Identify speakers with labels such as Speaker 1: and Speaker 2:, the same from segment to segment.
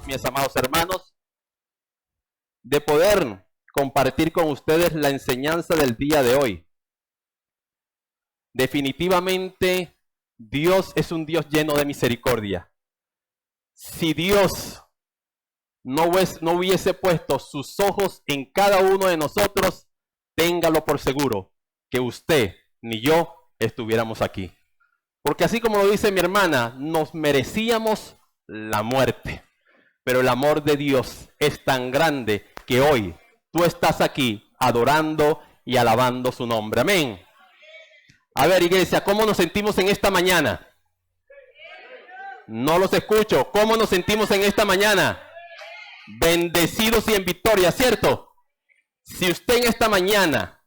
Speaker 1: mis amados hermanos, de poder compartir con ustedes la enseñanza del día de hoy. Definitivamente, Dios es un Dios lleno de misericordia. Si Dios no hubiese puesto sus ojos en cada uno de nosotros, téngalo por seguro que usted ni yo estuviéramos aquí. Porque así como lo dice mi hermana, nos merecíamos la muerte. Pero el amor de Dios es tan grande que hoy tú estás aquí adorando y alabando su nombre. Amén. A ver, iglesia, ¿cómo nos sentimos en esta mañana? No los escucho. ¿Cómo nos sentimos en esta mañana? Bendecidos y en victoria, ¿cierto? Si usted en esta mañana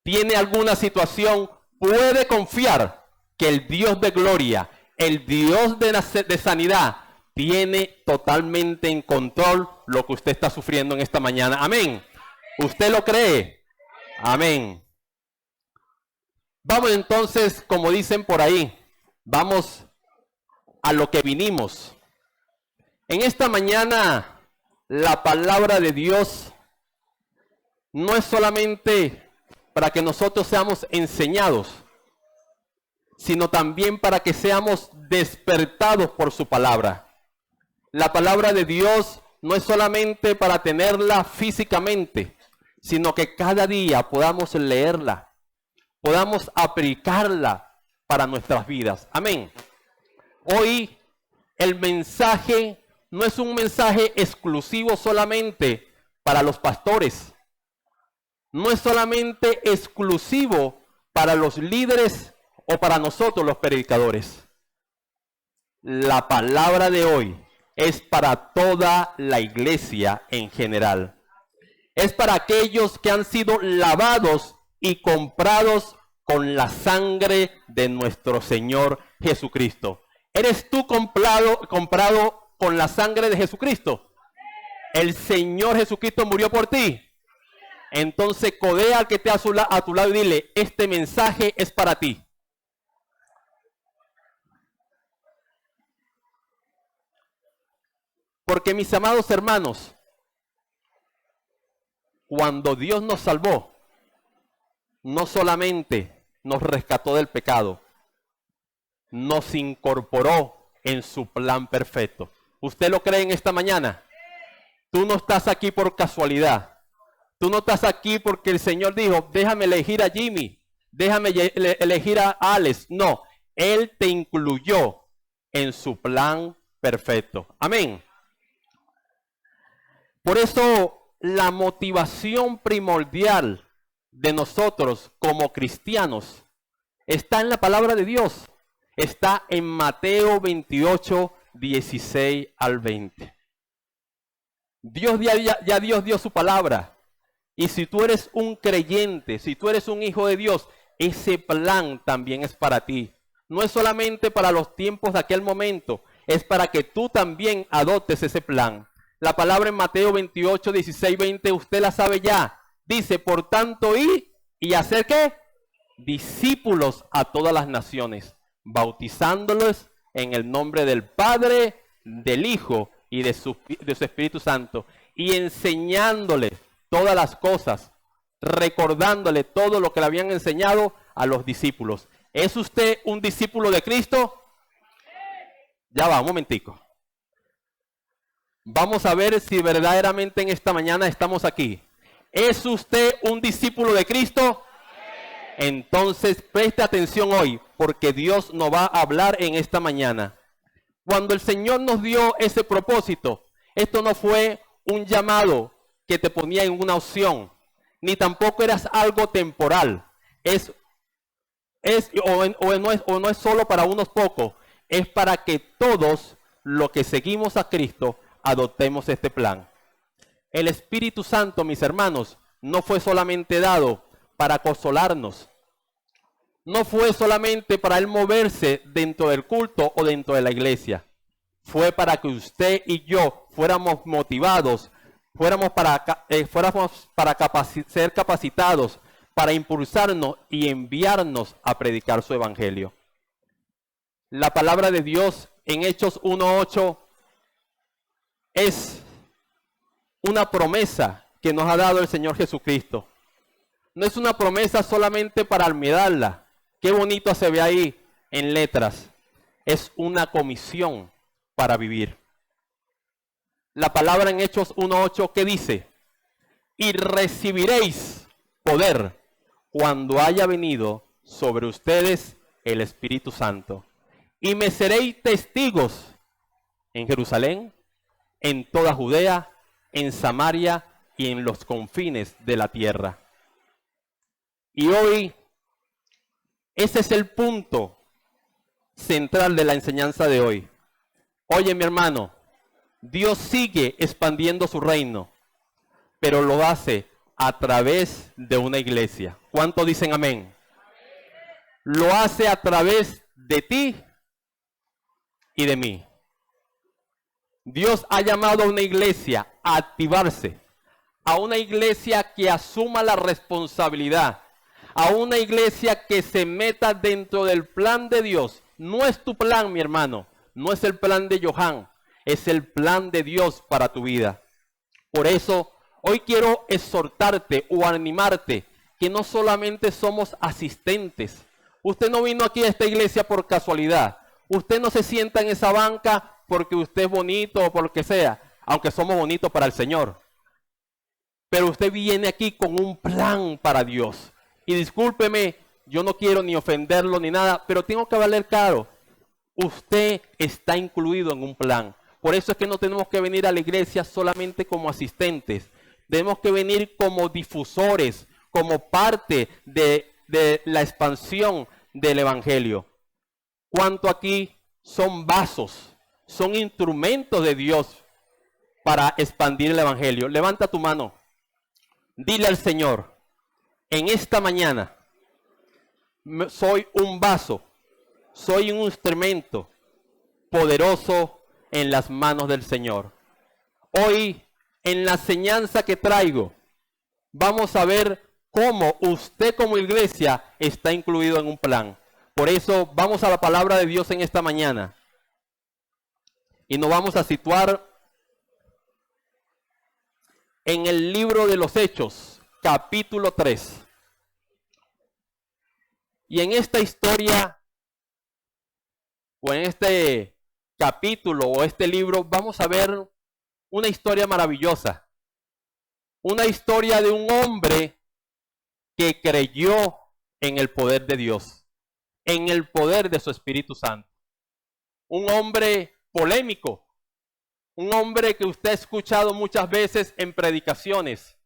Speaker 1: tiene alguna situación, puede confiar que el Dios de gloria, el Dios de sanidad, tiene totalmente en control lo que usted está sufriendo en esta mañana. Amén. ¿Usted lo cree? Amén. Vamos entonces, como dicen por ahí, vamos a lo que vinimos. En esta mañana, la palabra de Dios no es solamente para que nosotros seamos enseñados, sino también para que seamos despertados por su palabra. La palabra de Dios no es solamente para tenerla físicamente, sino que cada día podamos leerla, podamos aplicarla para nuestras vidas. Amén. Hoy el mensaje no es un mensaje exclusivo solamente para los pastores. No es solamente exclusivo para los líderes o para nosotros los predicadores. La palabra de hoy es para toda la iglesia en general. Es para aquellos que han sido lavados y comprados con la sangre de nuestro Señor Jesucristo. ¿Eres tú comprado con la sangre de Jesucristo? El Señor Jesucristo murió por ti. Entonces codea al que esté a tu lado y dile, este mensaje es para ti. Porque mis amados hermanos, cuando Dios nos salvó, no solamente nos rescató del pecado, nos incorporó en su plan perfecto. ¿Usted lo cree en esta mañana? Tú no estás aquí por casualidad. Tú no estás aquí porque el Señor dijo, déjame elegir a Jimmy, déjame elegir a Alex. No, Él te incluyó en su plan perfecto. Amén. Por eso la motivación primordial de nosotros como cristianos está en la palabra de Dios. Está en Mateo 28, 16 al 20. Dios ya Dios dio su palabra. Y si tú eres un creyente, si tú eres un hijo de Dios, ese plan también es para ti. No es solamente para los tiempos de aquel momento, es para que tú también adoptes ese plan. La palabra en Mateo 28, 16, 20, usted la sabe ya. Dice, por tanto, id y hacer ¿qué? Discípulos a todas las naciones, bautizándolos en el nombre del Padre, del Hijo y de su Espíritu Santo, y enseñándoles todas las cosas, recordándole todo lo que le habían enseñado a los discípulos. ¿Es usted un discípulo de Cristo? Ya va, un momentico. Vamos a ver si verdaderamente en esta mañana estamos aquí. ¿Es usted un discípulo de Cristo? Entonces preste atención hoy, porque Dios nos va a hablar en esta mañana. Cuando el Señor nos dio ese propósito, esto no fue un llamado que te ponía en una opción, ni tampoco eras algo temporal. No es solo para unos pocos, es para que todos los que seguimos a Cristo adoptemos este plan. El Espíritu Santo, mis hermanos, no fue solamente dado para consolarnos. No fue solamente para Él moverse dentro del culto o dentro de la iglesia. Fue para que usted y yo fuéramos motivados, fuéramos para ser capacitados, para impulsarnos y enviarnos a predicar su evangelio. La palabra de Dios en Hechos 1:8 es una promesa que nos ha dado el Señor Jesucristo. No es una promesa solamente para almidarla. Qué bonito se ve ahí en letras. Es una comisión para vivir. La palabra en Hechos 1:8, ¿qué dice? Y recibiréis poder cuando haya venido sobre ustedes el Espíritu Santo. Y me seréis testigos en Jerusalén, en toda Judea, en Samaria y en los confines de la tierra. Y hoy, ese es el punto central de la enseñanza de hoy. Oye, mi hermano, Dios sigue expandiendo su reino, pero lo hace a través de una iglesia. ¿Cuántos dicen amén? Lo hace a través de ti y de mí. Dios ha llamado a una iglesia a activarse, a una iglesia que asuma la responsabilidad, a una iglesia que se meta dentro del plan de Dios. No es tu plan, mi hermano, no es el plan de Johan, es el plan de Dios para tu vida. Por eso, hoy quiero exhortarte o animarte que no solamente somos asistentes. Usted no vino aquí a esta iglesia por casualidad. Usted no se sienta en esa banca porque usted es bonito o por lo que sea, aunque somos bonitos para el Señor. Pero usted viene aquí con un plan para Dios. Y discúlpeme, yo no quiero ni ofenderlo ni nada, pero tengo que valer claro. Usted está incluido en un plan. Por eso es que no tenemos que venir a la iglesia solamente como asistentes. Tenemos que venir como difusores, como parte de la expansión del Evangelio. ¿Cuánto aquí son vasos, son instrumentos de Dios para expandir el Evangelio? Levanta tu mano. Dile al Señor, en esta mañana, soy un vaso, soy un instrumento poderoso en las manos del Señor. Hoy, en la enseñanza que traigo, vamos a ver cómo usted como iglesia está incluido en un plan. Por eso vamos a la palabra de Dios en esta mañana. Y nos vamos a situar en el libro de los Hechos, capítulo 3. Y en esta historia, o en este capítulo, o este libro, vamos a ver una historia maravillosa. Una historia de un hombre que creyó en el poder de Dios, en el poder de su Espíritu Santo. Un hombre polémico, un hombre que usted ha escuchado muchas veces en predicaciones,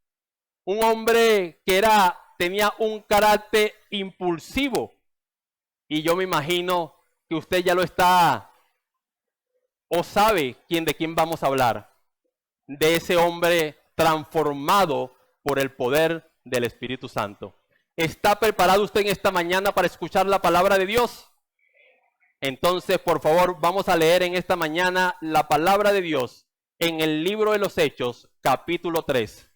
Speaker 1: un hombre que tenía un carácter impulsivo, y yo me imagino que usted ya lo está o sabe de quién vamos a hablar, de ese hombre transformado por el poder del Espíritu Santo. ¿Está preparado usted en esta mañana para escuchar la palabra de Dios? Entonces, por favor, vamos a leer en esta mañana la palabra de Dios en el libro de los Hechos, capítulo 3.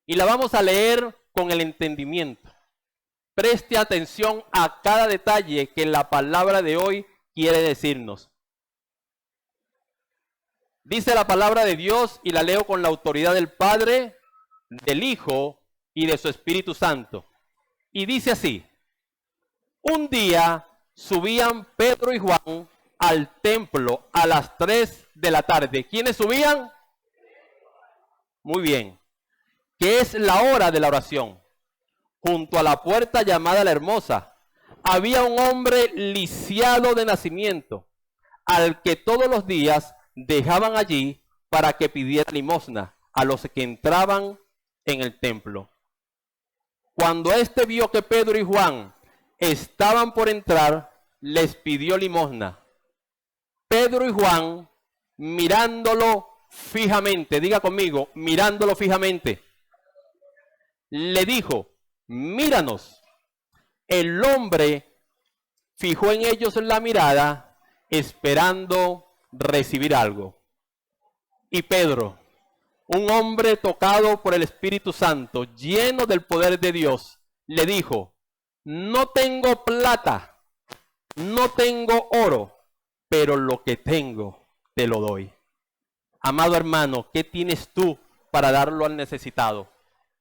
Speaker 1: Y la vamos a leer con el entendimiento. Preste atención a cada detalle que la palabra de hoy quiere decirnos. Dice la palabra de Dios, y la leo con la autoridad del Padre, del Hijo y de su Espíritu Santo. Y dice así: un día subían Pedro y Juan al templo a las 3 de la tarde. ¿Quiénes subían? Muy bien. Que es la hora de la oración. Junto a la puerta llamada La Hermosa, había un hombre lisiado de nacimiento, al que todos los días dejaban allí para que pidiera limosna a los que entraban en el templo. Cuando éste vio que Pedro y Juan estaban por entrar, les pidió limosna. Pedro y Juan, mirándolo fijamente, diga conmigo, mirándolo fijamente, le dijo: míranos. El hombre fijó en ellos la mirada, esperando recibir algo. Y Pedro, un hombre tocado por el Espíritu Santo, lleno del poder de Dios, le dijo: no tengo plata, no tengo oro, pero lo que tengo te lo doy. Amado hermano, ¿qué tienes tú para darlo al necesitado?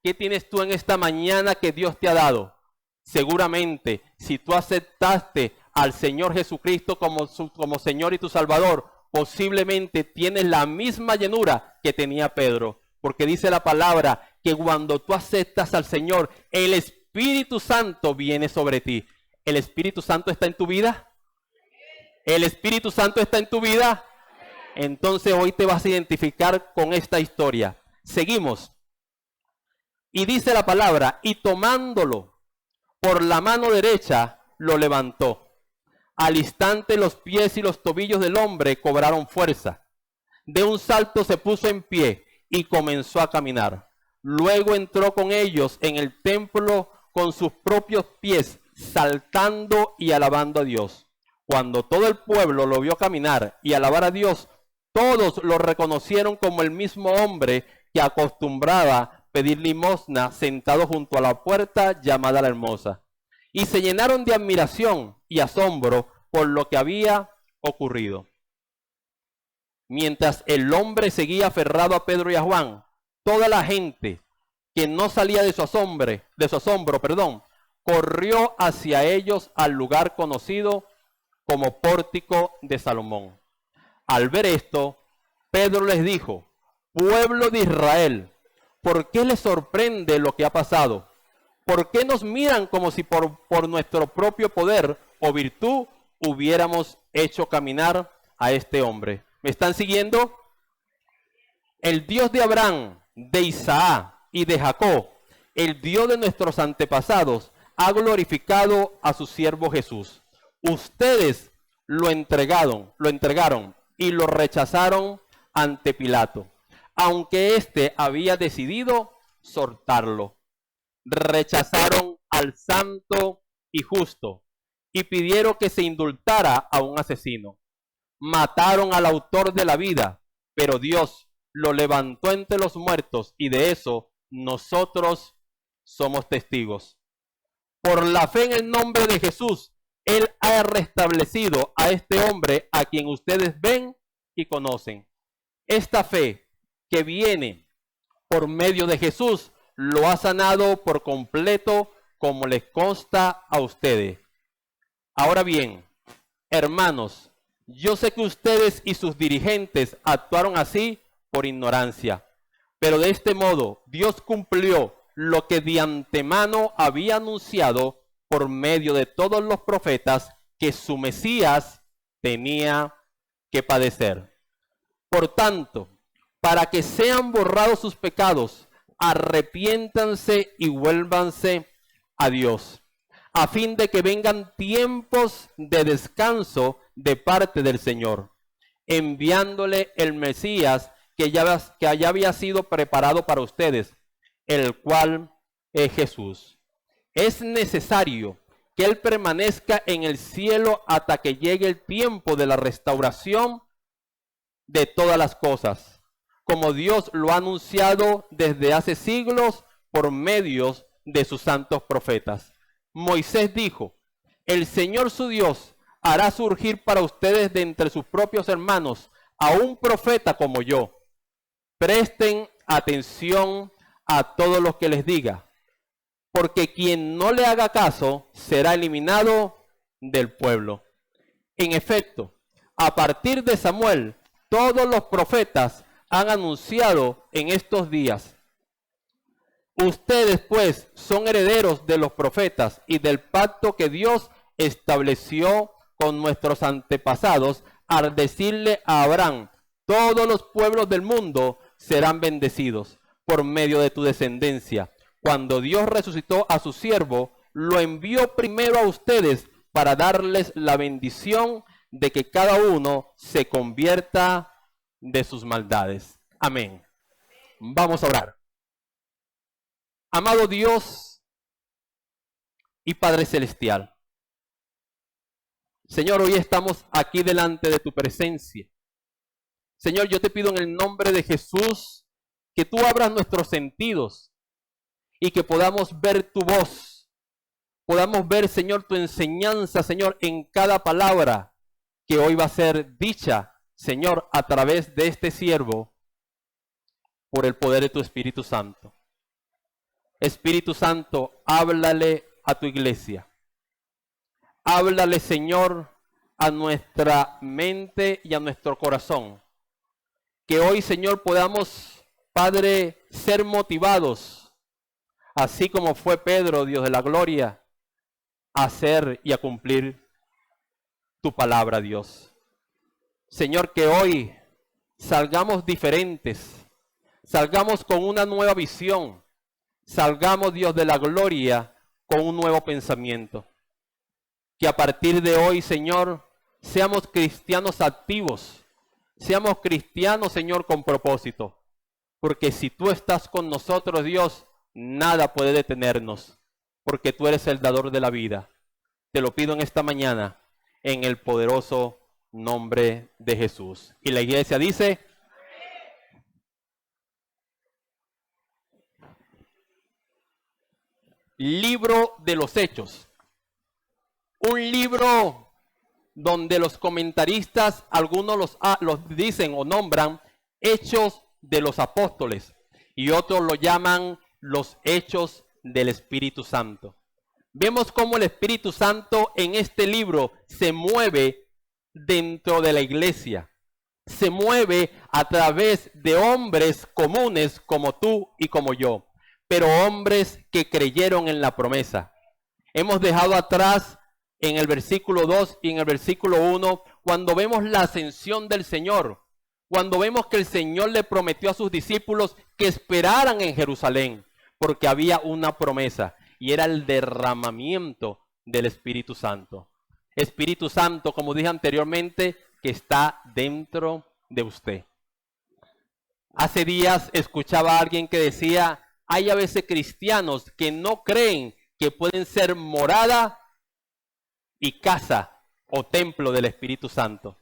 Speaker 1: ¿Qué tienes tú en esta mañana que Dios te ha dado? Seguramente, si tú aceptaste al Señor Jesucristo como Señor y tu Salvador, posiblemente tienes la misma llenura que tenía Pedro. Porque dice la palabra que cuando tú aceptas al Señor, el Espíritu Santo viene sobre ti. ¿El Espíritu Santo está en tu vida? ¿El Espíritu Santo está en tu vida? Entonces hoy te vas a identificar con esta historia. Seguimos. Y dice la palabra, y tomándolo por la mano derecha, lo levantó. Al instante los pies y los tobillos del hombre cobraron fuerza. De un salto se puso en pie y comenzó a caminar. Luego entró con ellos en el templo con sus propios pies, saltando y alabando a Dios. Cuando todo el pueblo lo vio caminar y alabar a Dios, todos lo reconocieron como el mismo hombre que acostumbraba pedir limosna sentado junto a la puerta llamada la Hermosa. Y se llenaron de admiración y asombro por lo que había ocurrido. Mientras el hombre seguía aferrado a Pedro y a Juan, toda la gente que no salía de su asombro, corrió hacia ellos al lugar conocido como Pórtico de Salomón. Al ver esto, Pedro les dijo: pueblo de Israel, ¿por qué les sorprende lo que ha pasado? ¿Por qué nos miran como si por nuestro propio poder o virtud hubiéramos hecho caminar a este hombre? ¿Me están siguiendo? El Dios de Abraham, de Isaac y de Jacob, el Dios de nuestros antepasados, ha glorificado a su siervo Jesús. Ustedes lo entregaron y lo rechazaron ante Pilato, aunque éste había decidido soltarlo. Rechazaron al santo y justo y pidieron que se indultara a un asesino. Mataron al autor de la vida, pero Dios lo levantó entre los muertos y de eso nosotros somos testigos. Por la fe en el nombre de Jesús, Él ha restablecido a este hombre a quien ustedes ven y conocen. Esta fe que viene por medio de Jesús lo ha sanado por completo, como les consta a ustedes. Ahora bien, hermanos, yo sé que ustedes y sus dirigentes actuaron así por ignorancia, pero de este modo Dios cumplió lo que de antemano había anunciado por medio de todos los profetas, que su Mesías tenía que padecer. Por tanto, para que sean borrados sus pecados, arrepiéntanse y vuélvanse a Dios, a fin de que vengan tiempos de descanso de parte del Señor, enviándole el Mesías que ya había sido preparado para ustedes, el cual es Jesús. Es necesario que Él permanezca en el cielo hasta que llegue el tiempo de la restauración de todas las cosas, como Dios lo ha anunciado desde hace siglos por medios de sus santos profetas. Moisés dijo: el Señor su Dios hará surgir para ustedes de entre sus propios hermanos a un profeta como yo. Presten atención a todo lo que les diga, porque quien no le haga caso será eliminado del pueblo. En efecto, a partir de Samuel, todos los profetas han anunciado en estos días. Ustedes, pues, son herederos de los profetas y del pacto que Dios estableció con nuestros antepasados al decirle a Abraham: todos los pueblos del mundo serán bendecidos por medio de tu descendencia. Cuando Dios resucitó a su siervo, lo envió primero a ustedes para darles la bendición de que cada uno se convierta de sus maldades. Amén. Vamos a orar. Amado Dios y Padre Celestial, Señor, hoy estamos aquí delante de tu presencia. Señor, yo te pido en el nombre de Jesús que tú abras nuestros sentidos y que podamos ver tu voz. Podamos ver, Señor, tu enseñanza, Señor, en cada palabra que hoy va a ser dicha, Señor, a través de este siervo por el poder de tu Espíritu Santo. Espíritu Santo, háblale a tu iglesia. Háblale, Señor, a nuestra mente y a nuestro corazón. Que hoy, Señor, podamos, Padre, ser motivados, así como fue Pedro, Dios de la gloria, a hacer y a cumplir tu palabra, Dios. Señor, que hoy salgamos diferentes, salgamos con una nueva visión, salgamos, Dios de la gloria, con un nuevo pensamiento. Que a partir de hoy, Señor, seamos cristianos activos, seamos cristianos, Señor, con propósito. Porque si tú estás con nosotros, Dios, nada puede detenernos, porque tú eres el dador de la vida. Te lo pido en esta mañana, en el poderoso nombre de Jesús. Y la iglesia dice: Libro de los Hechos. Un libro donde los comentaristas, algunos los dicen o nombran Hechos de los Apóstoles y otros lo llaman los Hechos del Espíritu Santo. Vemos cómo el Espíritu Santo en este libro se mueve dentro de la iglesia. Se mueve a través de hombres comunes como tú y como yo, pero hombres que creyeron en la promesa. Hemos dejado atrás en el versículo 2 y en el versículo 1, cuando vemos la ascensión del Señor, cuando vemos que el Señor le prometió a sus discípulos que esperaran en Jerusalén, porque había una promesa, y era el derramamiento del Espíritu Santo. Espíritu Santo, como dije anteriormente, que está dentro de usted. Hace días escuchaba a alguien que decía, hay a veces cristianos que no creen que pueden ser morada y casa o templo del Espíritu Santo.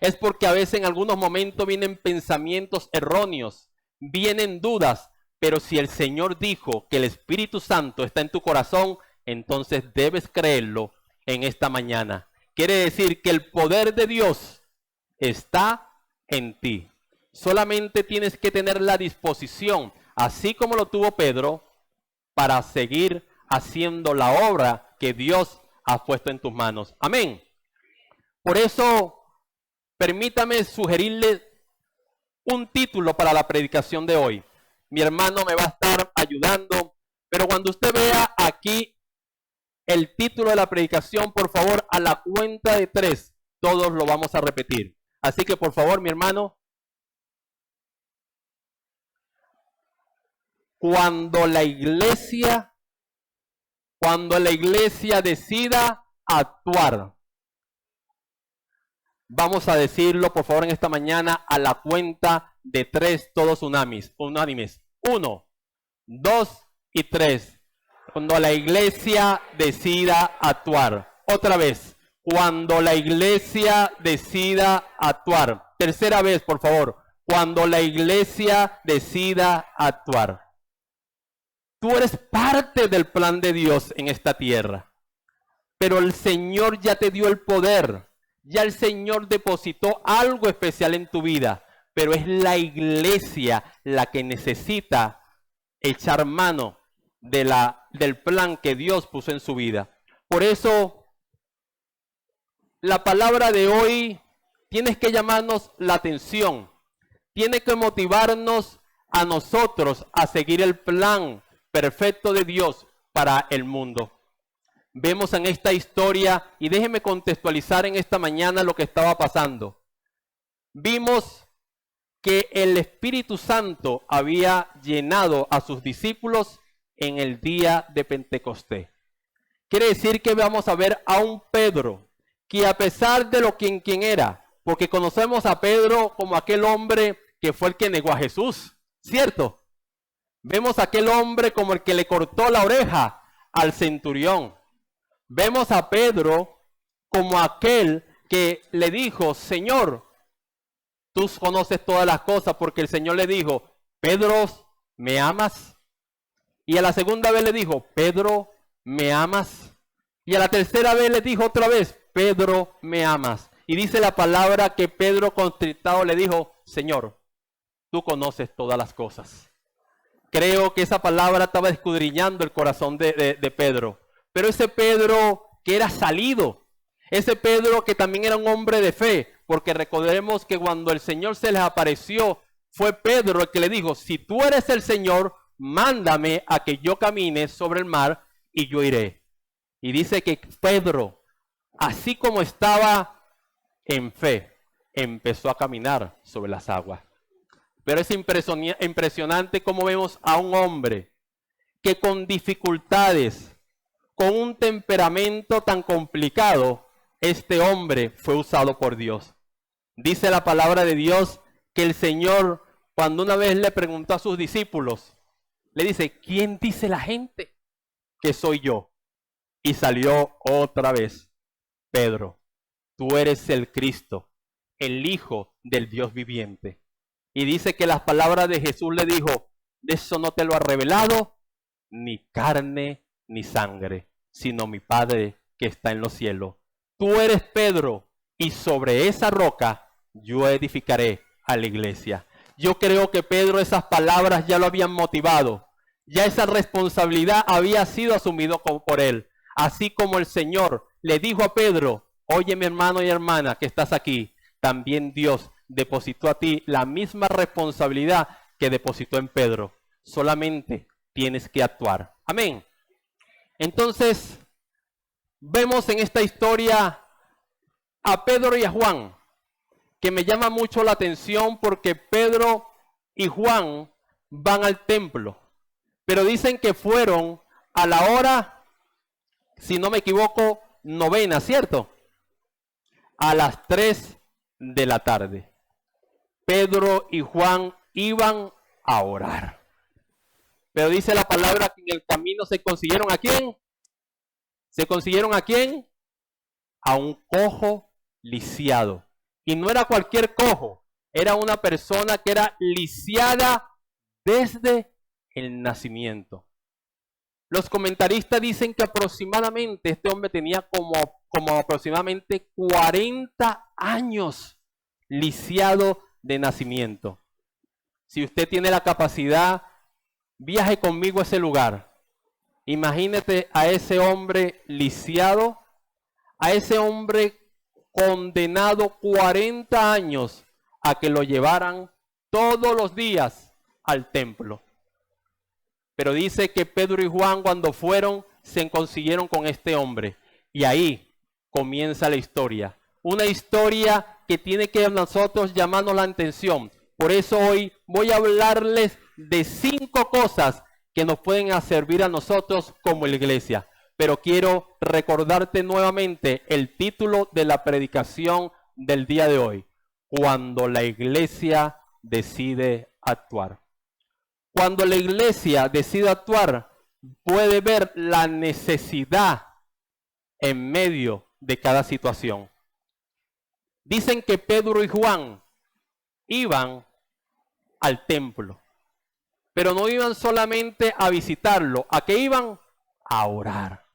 Speaker 1: Es porque a veces en algunos momentos vienen pensamientos erróneos, vienen dudas, pero si el Señor dijo que el Espíritu Santo está en tu corazón, entonces debes creerlo en esta mañana. Quiere decir que el poder de Dios está en ti. Solamente tienes que tener la disposición, así como lo tuvo Pedro, para seguir haciendo la obra que Dios ha puesto en tus manos. Amén. Por eso, permítame sugerirle un título para la predicación de hoy. Mi hermano me va a estar ayudando, pero cuando usted vea aquí el título de la predicación, por favor, a la cuenta de 3, todos lo vamos a repetir. Así que, por favor, mi hermano, cuando la iglesia decida actuar. Vamos a decirlo, por favor, en esta mañana a la cuenta de 3, todos unánimes. 1, 2 y 3. Cuando la iglesia decida actuar. Otra vez. Cuando la iglesia decida actuar. Tercera vez, por favor. Cuando la iglesia decida actuar. Tú eres parte del plan de Dios en esta tierra. Pero el Señor ya te dio el poder. Ya el Señor depositó algo especial en tu vida. Pero es la iglesia la que necesita echar mano del plan que Dios puso en su vida. Por eso, la palabra de hoy tiene que llamarnos la atención. Tiene que motivarnos a nosotros a seguir el plan perfecto de Dios para el mundo. Vemos en esta historia, y déjeme contextualizar en esta mañana lo que estaba pasando. Vimos que el Espíritu Santo había llenado a sus discípulos en el día de Pentecostés. Quiere decir que vamos a ver a un Pedro que, a pesar de lo quien era, porque conocemos a Pedro como aquel hombre que fue el que negó a Jesús, ¿cierto? Vemos a aquel hombre como el que le cortó la oreja al centurión. Vemos a Pedro como aquel que le dijo, Señor, tú conoces todas las cosas, porque el Señor le dijo, Pedro, ¿me amas? Y a la segunda vez le dijo, Pedro, ¿me amas? Y a la tercera vez le dijo otra vez, Pedro, ¿me amas? Y dice la palabra que Pedro contristado le dijo, Señor, tú conoces todas las cosas. Creo que esa palabra estaba escudriñando el corazón de Pedro. Pero ese Pedro que era salido, ese Pedro que también era un hombre de fe, porque recordemos que cuando el Señor se les apareció, fue Pedro el que le dijo, si tú eres el Señor, mándame a que yo camine sobre el mar y yo iré. Y dice que Pedro, así como estaba en fe, empezó a caminar sobre las aguas. Pero es impresionante cómo vemos a un hombre que con dificultades, con un temperamento tan complicado, este hombre fue usado por Dios. Dice la palabra de Dios que el Señor, cuando una vez le preguntó a sus discípulos, le dice, ¿quién dice la gente que soy yo? Y salió otra vez, Pedro, tú eres el Cristo, el Hijo del Dios viviente. Y dice que las palabras de Jesús le dijo, eso no te lo ha revelado ni carne ni sangre, sino mi Padre que está en los cielos. Tú eres Pedro, y sobre esa roca yo edificaré a la iglesia. Yo creo que Pedro esas palabras ya lo habían motivado. Ya esa responsabilidad había sido asumido por él. Así como el Señor le dijo a Pedro, oye mi hermano y hermana que estás aquí, también Dios depositó a ti la misma responsabilidad que depositó en Pedro. Solamente tienes que actuar. Amén. Entonces, vemos en esta historia a Pedro y a Juan, que me llama mucho la atención porque Pedro y Juan van al templo, pero dicen que fueron a la hora, si no me equivoco, 9, ¿cierto? A las 3 de la tarde. Pedro y Juan iban a orar. Pero dice la palabra que en el camino se consiguieron ¿a quién? ¿Se consiguieron a quién? A un cojo lisiado. Y no era cualquier cojo, era una persona que era lisiada desde el nacimiento. Los comentaristas dicen que aproximadamente este hombre tenía como aproximadamente 40 años lisiado de nacimiento. Si usted tiene la capacidad, viaje conmigo a ese lugar. Imagínate a ese hombre lisiado, a ese hombre condenado 40 años a que lo llevaran todos los días al templo. Pero dice que Pedro y Juan cuando fueron se consiguieron con este hombre. Y ahí comienza la historia. Una historia que tiene que nosotros llamarnos la atención. Por eso hoy voy a hablarles de 5 cosas que nos pueden servir a nosotros como iglesia. Pero quiero recordarte nuevamente el título de la predicación del día de hoy. Cuando la iglesia decide actuar. Cuando la iglesia decide actuar, puede ver la necesidad en medio de cada situación. Dicen que Pedro y Juan iban al templo, pero no iban solamente a visitarlo. ¿A qué iban? A orar.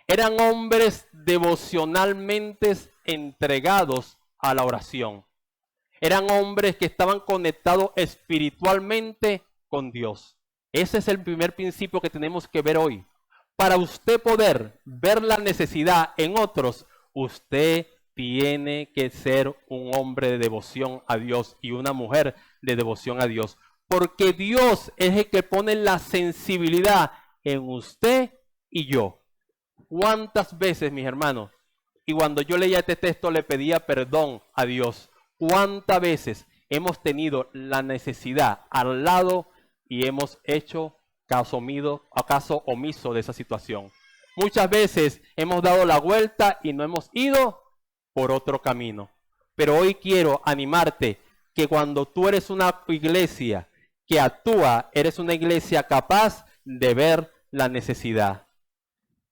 Speaker 1: Eran hombres devocionalmente entregados a la oración. Eran hombres que estaban conectados espiritualmente con Dios. Ese es el primer principio que tenemos que ver hoy. Para usted poder ver la necesidad en otros, usted tiene que ser un hombre de devoción a Dios y una mujer de devoción a Dios. Porque Dios es el que pone la sensibilidad en usted y yo. ¿Cuántas veces, mis hermanos? Y cuando yo leía este texto le pedía perdón a Dios. ¿Cuántas veces hemos tenido la necesidad al lado y hemos hecho caso omiso de esa situación? Muchas veces hemos dado la vuelta y no hemos ido por otro camino. Pero hoy quiero animarte que cuando tú eres una iglesia que actúa, eres una iglesia capaz de ver la necesidad.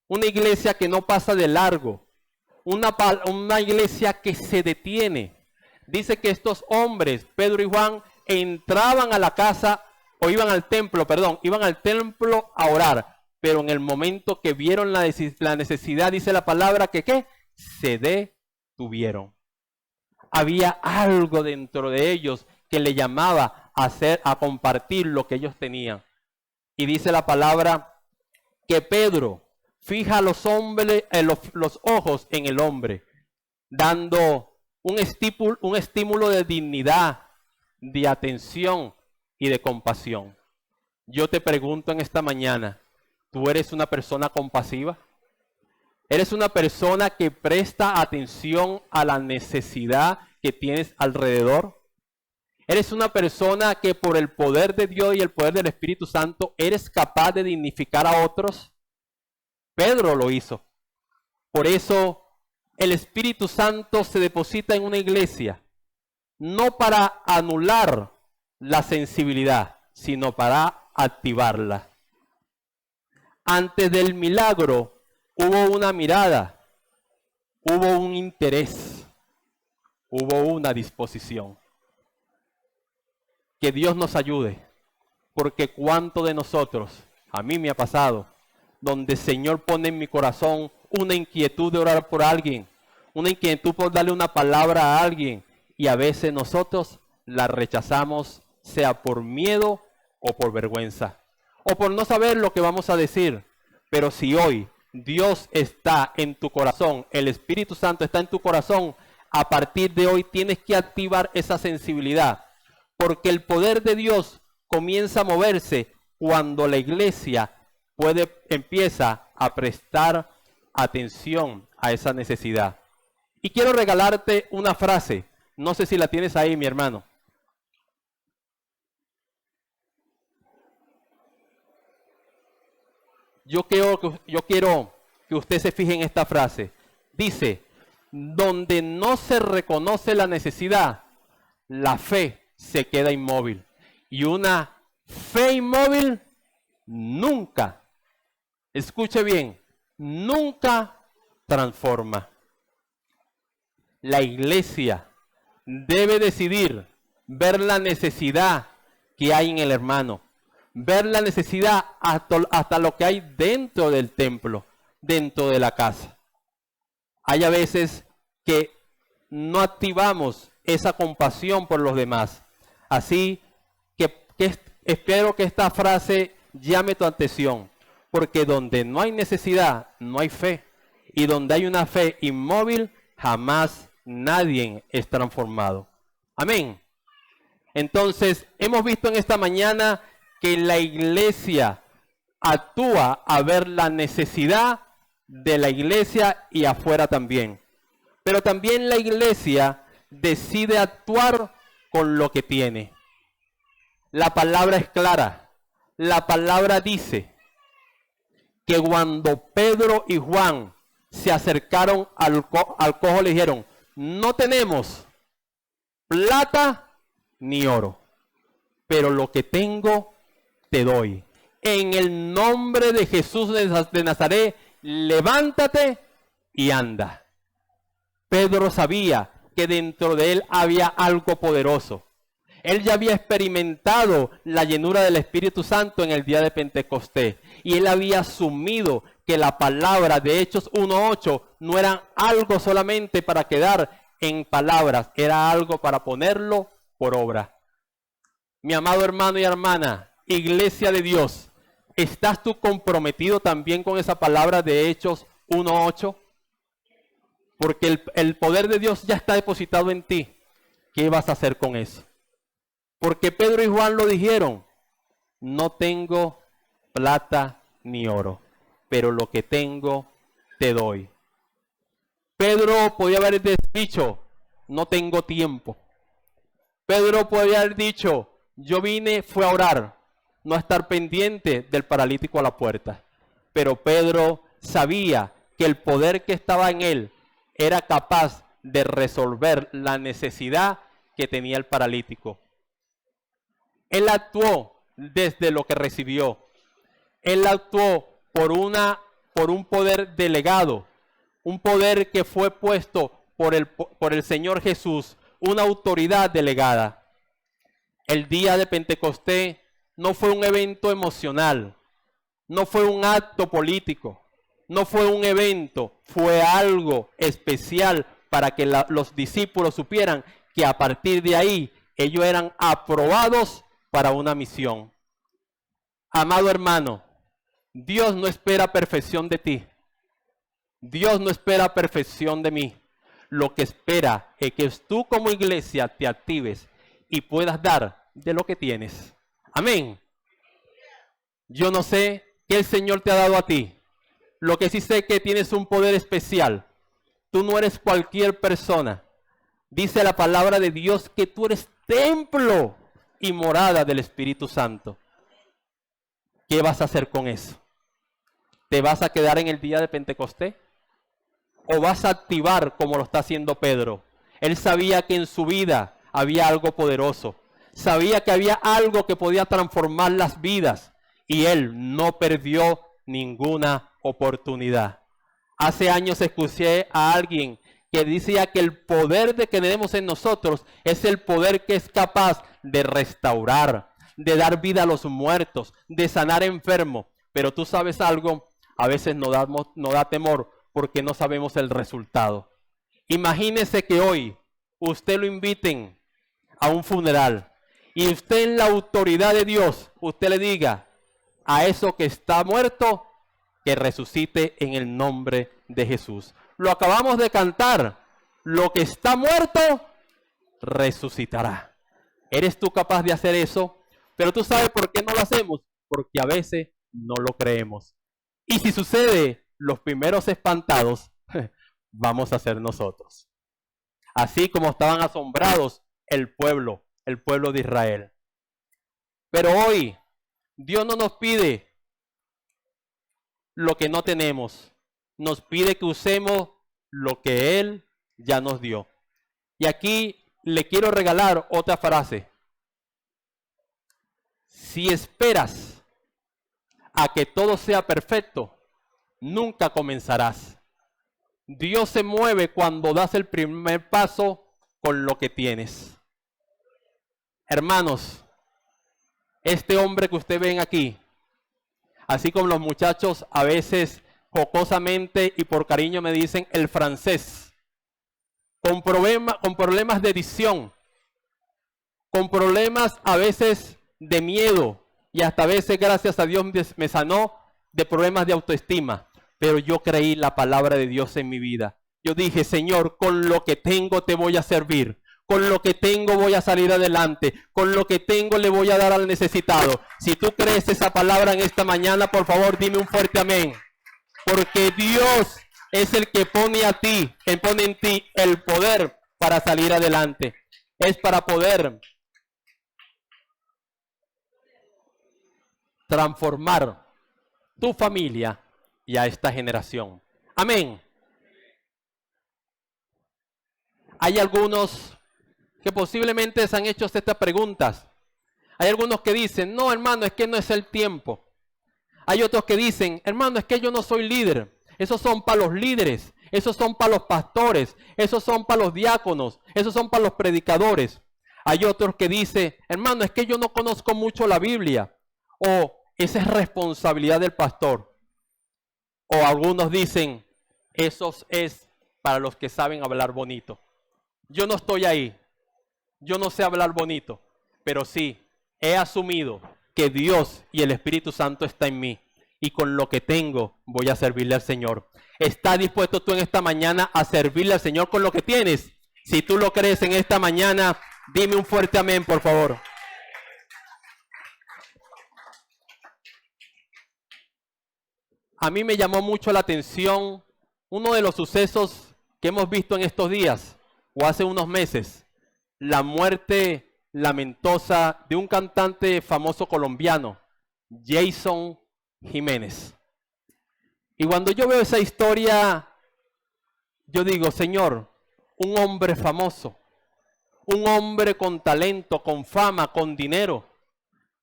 Speaker 1: Una iglesia que no pasa de largo. Una iglesia que se detiene. Dice que estos hombres, Pedro y Juan, entraban a la casa, o iban al templo a orar. Pero en el momento que vieron la necesidad, dice la palabra que ¿qué? Se detuvieron. Había algo dentro de ellos que le llamaba a compartir lo que ellos tenían. Y dice la palabra que Pedro fija a los hombres, los ojos en el hombre, dando un estímulo de dignidad, de atención y de compasión. Yo te pregunto en esta mañana, ¿tú eres una persona compasiva? ¿Eres una persona que presta atención a la necesidad que tienes alrededor? ¿Eres una persona que por el poder de Dios y el poder del Espíritu Santo eres capaz de dignificar a otros? Pedro lo hizo. Por eso el Espíritu Santo se deposita en una iglesia, no para anular la sensibilidad, sino para activarla. Antes del milagro hubo una mirada, hubo un interés, hubo una disposición. Que Dios nos ayude, porque cuánto de nosotros, a mí me ha pasado, donde el Señor pone en mi corazón una inquietud de orar por alguien, una inquietud por darle una palabra a alguien, y a veces nosotros la rechazamos, sea por miedo o por vergüenza, o por no saber lo que vamos a decir. Pero si hoy Dios está en tu corazón, el Espíritu Santo está en tu corazón, a partir de hoy tienes que activar esa sensibilidad, porque el poder de Dios comienza a moverse cuando la iglesia empieza a prestar atención a esa necesidad. Y quiero regalarte una frase, no sé si la tienes ahí, mi hermano. Yo quiero que usted se fije en esta frase. Dice, donde no se reconoce la necesidad, la fe se queda inmóvil. Y una fe inmóvil nunca, escuche bien, nunca transforma. La iglesia debe decidir ver la necesidad que hay en el hermano, ver la necesidad hasta lo que hay dentro del templo, dentro de la casa. Hay a veces que no activamos esa compasión por los demás. Así que espero que esta frase llame tu atención, porque donde no hay necesidad, no hay fe. Y donde hay una fe inmóvil, jamás nadie es transformado. Amén. Entonces, hemos visto en esta mañana que la iglesia actúa a ver la necesidad de la iglesia y afuera también. Pero también la iglesia decide actuar con lo que tiene. La palabra es clara. La palabra dice que cuando Pedro y Juan se acercaron al cojo, le dijeron, no tenemos plata ni oro, pero lo que tengo te doy. En el nombre de Jesús de Nazaret, levántate y anda. Pedro sabía que dentro de él había algo poderoso. Él ya había experimentado la llenura del Espíritu Santo en el día de Pentecostés. Y él había asumido que la palabra de Hechos 1:8 no era algo solamente para quedar en palabras, era algo para ponerlo por obra. Mi amado hermano y hermana, iglesia de Dios, ¿estás tú comprometido también con esa palabra de Hechos 1:8? Porque el poder de Dios ya está depositado en ti. ¿Qué vas a hacer con eso? Porque Pedro y Juan lo dijeron, no tengo plata ni oro, pero lo que tengo te doy. Pedro podía haber dicho, no tengo tiempo. Pedro podía haber dicho, yo fue a orar, no a estar pendiente del paralítico a la puerta. Pero Pedro sabía que el poder que estaba en él era capaz de resolver la necesidad que tenía el paralítico. Él actuó desde lo que recibió. Él actuó por un poder delegado, un poder que fue puesto por el Señor Jesús, una autoridad delegada. El día de Pentecostés no fue un evento emocional, no fue un acto político, no fue un evento, fue algo especial para que los discípulos supieran que a partir de ahí Ellos eran aprobados para una misión. Amado hermano, Dios no espera perfección de ti. Dios no espera perfección de mí. Lo que espera es que tú como iglesia te actives y puedas dar de lo que tienes. Amén. Yo no sé qué el Señor te ha dado a ti. Lo que sí sé es que tienes un poder especial. Tú no eres cualquier persona. Dice la palabra de Dios que tú eres templo y morada del Espíritu Santo. ¿Qué vas a hacer con eso? ¿Te vas a quedar en el día de Pentecostés? ¿O vas a activar como lo está haciendo Pedro? Él sabía que en su vida había algo poderoso. Sabía que había algo que podía transformar las vidas. Y él no perdió ninguna oportunidad. Hace años escuché a alguien que decía que el poder que tenemos en nosotros es el poder que es capaz de restaurar, de dar vida a los muertos, de sanar enfermos. Pero tú sabes algo, a veces nos da temor porque no sabemos el resultado. Imagínese que hoy usted lo inviten a un funeral y usted en la autoridad de Dios, usted le diga a eso que está muerto, que resucite en el nombre de Jesús. Lo acabamos de cantar. Lo que está muerto, resucitará. ¿Eres tú capaz de hacer eso? Pero tú sabes por qué no lo hacemos. Porque a veces no lo creemos. Y si sucede, los primeros espantados vamos a ser nosotros. Así como estaban asombrados el pueblo de Israel. Pero hoy, Dios no nos pide lo que no tenemos. Nos pide que usemos lo que Él ya nos dio. Y aquí le quiero regalar otra frase. Si esperas a que todo sea perfecto, nunca comenzarás. Dios se mueve cuando das el primer paso con lo que tienes. Hermanos, este hombre que ustedes ven aquí, así como los muchachos a veces jocosamente y por cariño me dicen el francés, con problemas de dicción, con problemas a veces de miedo y hasta a veces gracias a Dios me sanó de problemas de autoestima. Pero yo creí la palabra de Dios en mi vida. Yo dije, Señor, con lo que tengo te voy a servir. Con lo que tengo voy a salir adelante. Con lo que tengo le voy a dar al necesitado. Si tú crees esa palabra en esta mañana, por favor, dime un fuerte amén. Porque Dios es el que pone en ti el poder para salir adelante. Es para poder transformar tu familia y a esta generación. Amén. Hay algunos que posiblemente se han hecho estas preguntas. Hay algunos que dicen, no hermano, es que no es el tiempo. Hay otros que dicen, hermano, es que yo no soy líder. Esos son para los líderes, esos son para los pastores, esos son para los diáconos, esos son para los predicadores. Hay otros que dicen, hermano, es que yo no conozco mucho la Biblia. O esa es responsabilidad del pastor. O algunos dicen, eso es para los que saben hablar bonito. Yo no estoy ahí. Yo no sé hablar bonito. Pero sí, he asumido que Dios y el Espíritu Santo está en mí. Y con lo que tengo voy a servirle al Señor. ¿Estás dispuesto tú en esta mañana a servirle al Señor con lo que tienes? Si tú lo crees en esta mañana, dime un fuerte amén, por favor. A mí me llamó mucho la atención uno de los sucesos que hemos visto en estos días o hace unos meses. La muerte lamentosa de un cantante famoso colombiano, Jason Jiménez. Y cuando yo veo esa historia, yo digo, Señor, un hombre famoso, un hombre con talento, con fama, con dinero,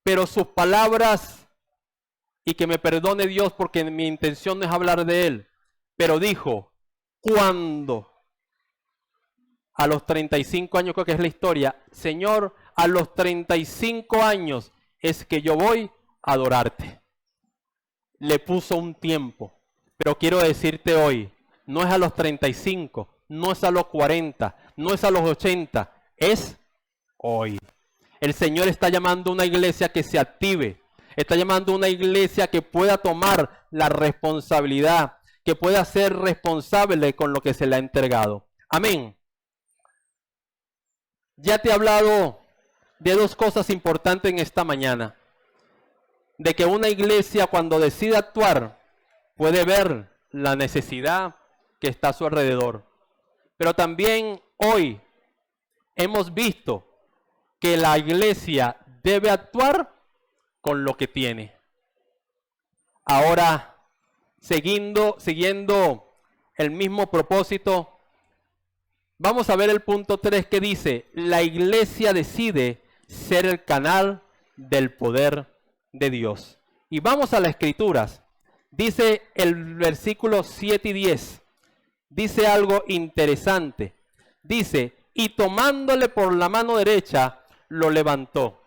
Speaker 1: pero sus palabras, y que me perdone Dios porque mi intención no es hablar de él, pero dijo, cuando a los 35 años, creo que es la historia, Señor, a los 35 años es que yo voy a adorarte. Le puso un tiempo, pero quiero decirte hoy, no es a los 35, no es a los 40, no es a los 80, es hoy. El Señor está llamando a una iglesia que se active. Está llamando a una iglesia que pueda tomar la responsabilidad, que pueda ser responsable con lo que se le ha entregado. Amén. Ya te he hablado de dos cosas importantes en esta mañana. De que una iglesia, cuando decide actuar, puede ver la necesidad que está a su alrededor. Pero también hoy hemos visto que la iglesia debe actuar con lo que tiene. Ahora, siguiendo el mismo propósito, vamos a ver el punto 3 que dice: la iglesia decide ser el canal del poder de Dios. Y vamos a las escrituras. Dice el versículo 7 y 10. Dice algo interesante. Dice: y tomándole por la mano derecha, lo levantó.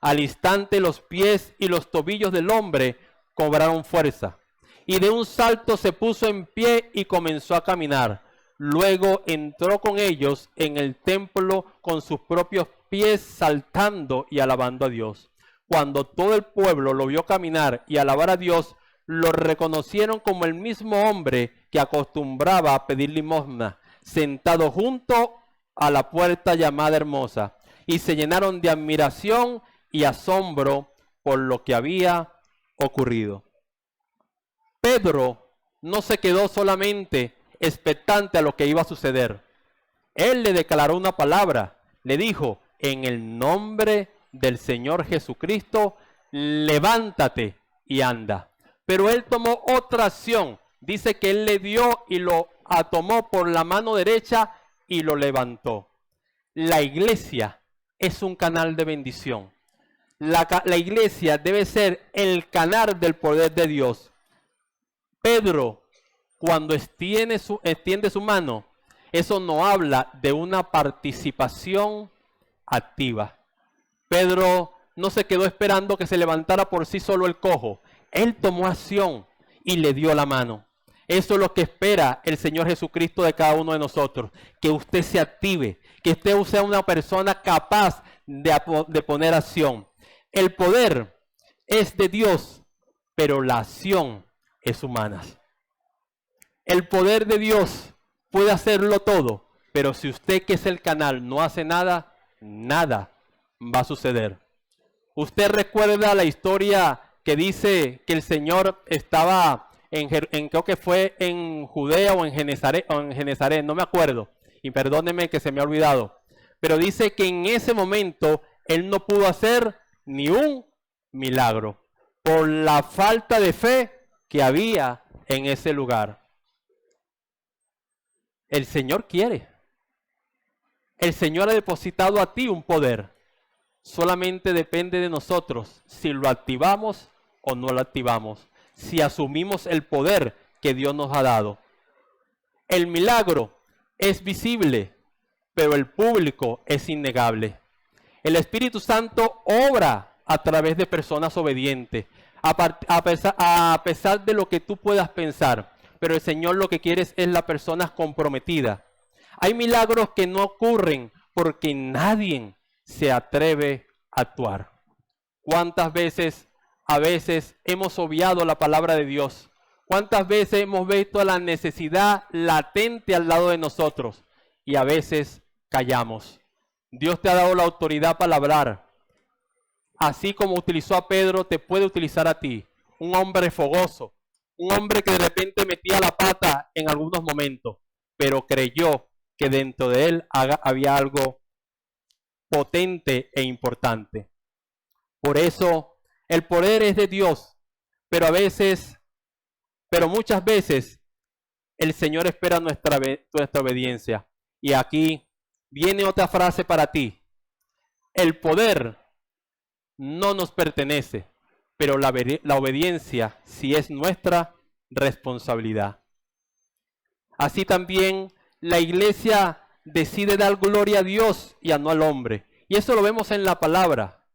Speaker 1: Al instante los pies y los tobillos del hombre cobraron fuerza. Y de un salto se puso en pie y comenzó a caminar. Luego entró con ellos en el templo con sus propios pies, saltando y alabando a Dios. Cuando todo el pueblo lo vio caminar y alabar a Dios, lo reconocieron como el mismo hombre que acostumbraba a pedir limosna, sentado junto a la puerta llamada Hermosa, y se llenaron de admiración y asombro por lo que había ocurrido. Pedro no se quedó solamente expectante a lo que iba a suceder. Él le declaró una palabra, le dijo: en el nombre del Señor Jesucristo, levántate y anda. Pero él tomó otra acción. Dice que él le dio y lo tomó por la mano derecha y lo levantó. La iglesia es un canal de bendición. La iglesia debe ser el canal del poder de Dios. Pedro, cuando extiende su mano, eso no habla de una participación activa. Pedro no se quedó esperando que se levantara por sí solo el cojo. Él tomó acción y le dio la mano. Eso es lo que espera el Señor Jesucristo de cada uno de nosotros. Que usted se active, que usted sea una persona capaz de poner acción. El poder es de Dios, pero la acción es humana. El poder de Dios puede hacerlo todo, pero si usted, que es el canal, no hace nada, nada va a suceder. Usted recuerda la historia que dice que el Señor estaba creo que fue en Judea o en Genezaret, no me acuerdo, y perdóneme que se me ha olvidado, pero dice que en ese momento Él no pudo hacer ni un milagro por la falta de fe que había en ese lugar. El Señor quiere. El Señor ha depositado a ti un poder. Solamente depende de nosotros si lo activamos o no lo activamos. Si asumimos el poder que Dios nos ha dado. El milagro es visible, pero el público es innegable. El Espíritu Santo obra a través de personas obedientes, a pesar de lo que tú puedas pensar. Pero el Señor lo que quiere es las personas comprometidas. Hay milagros que no ocurren porque nadie se atreve a actuar. ¿Cuántas veces, a veces, hemos obviado la palabra de Dios? ¿Cuántas veces hemos visto la necesidad latente al lado de nosotros? Y a veces callamos. Dios te ha dado la autoridad para hablar. Así como utilizó a Pedro, te puede utilizar a ti. Un hombre fogoso. Un hombre que de repente metía la pata en algunos momentos, pero creyó que dentro de él había algo potente e importante. Por eso el poder es de Dios, pero muchas veces el Señor espera nuestra obediencia. Y aquí viene otra frase para ti. El poder no nos pertenece, pero la obediencia sí es nuestra responsabilidad. Así también la iglesia decide dar gloria a Dios y a no al hombre. Y eso lo vemos en la palabra.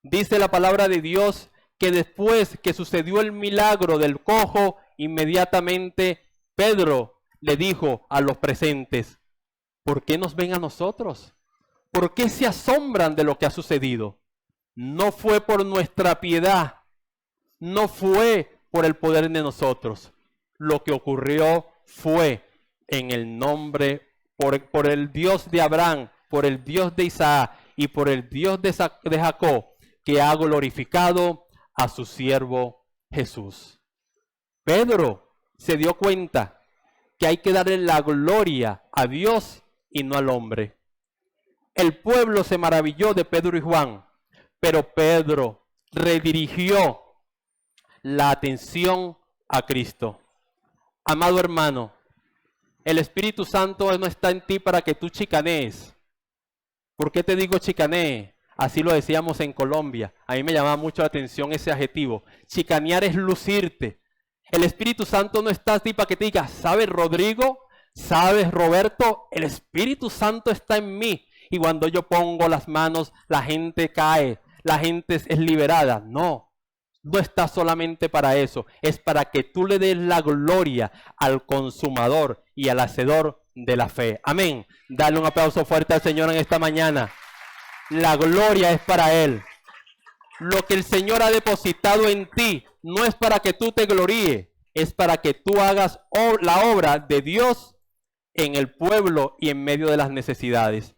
Speaker 1: Dice la palabra de Dios que después que sucedió el milagro del cojo, inmediatamente Pedro le dijo a los presentes: ¿por qué nos ven a nosotros? ¿Por qué se asombran de lo que ha sucedido? No fue por nuestra piedad, no fue por el poder de nosotros. Lo que ocurrió fue en el nombre, por el Dios de Abraham, por el Dios de Isaac y por el Dios de Jacob, que ha glorificado a su siervo Jesús. Pedro se dio cuenta que hay que darle la gloria a Dios y no al hombre. El pueblo se maravilló de Pedro y Juan, pero Pedro redirigió la atención a Cristo. Amado hermano, el Espíritu Santo no está en ti para que tú chicanees. ¿Por qué te digo chicanee? Así lo decíamos en Colombia. A mí me llamaba mucho la atención ese adjetivo. Chicanear es lucirte. El Espíritu Santo no está en ti para que te diga, ¿sabes, Rodrigo? ¿Sabes, Roberto? El Espíritu Santo está en mí. Y cuando yo pongo las manos, la gente cae, la gente es liberada. No, no está solamente para eso. Es para que tú le des la gloria al consumador y al hacedor de la fe. Amén. Dale un aplauso fuerte al Señor en esta mañana. La gloria es para Él. Lo que el Señor ha depositado en ti no es para que tú te gloríes, es para que tú hagas la obra de Dios en el pueblo y en medio de las necesidades.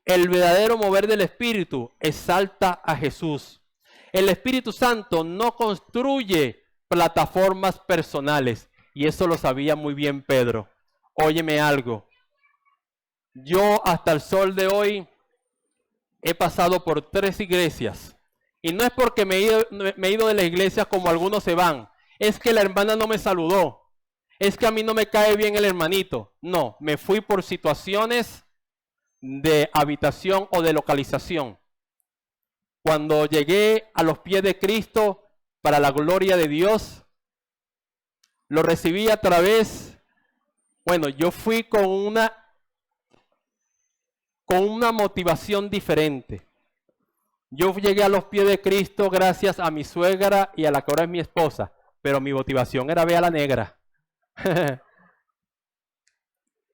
Speaker 1: El verdadero mover del Espíritu exalta a Jesús. El Espíritu Santo no construye plataformas personales, y eso lo sabía muy bien Pedro. Óyeme algo. Yo hasta el sol de hoy he pasado por 3 iglesias. Y no es porque me he ido de la iglesia como algunos se van. Es que la hermana no me saludó. Es que a mí no me cae bien el hermanito. No, me fui por situaciones de habitación o de localización. Cuando llegué a los pies de Cristo, para la gloria de Dios, lo recibí a través, yo fui con una motivación diferente. Yo llegué a los pies de Cristo gracias a mi suegra y a la que ahora es mi esposa, pero mi motivación era ver a la negra.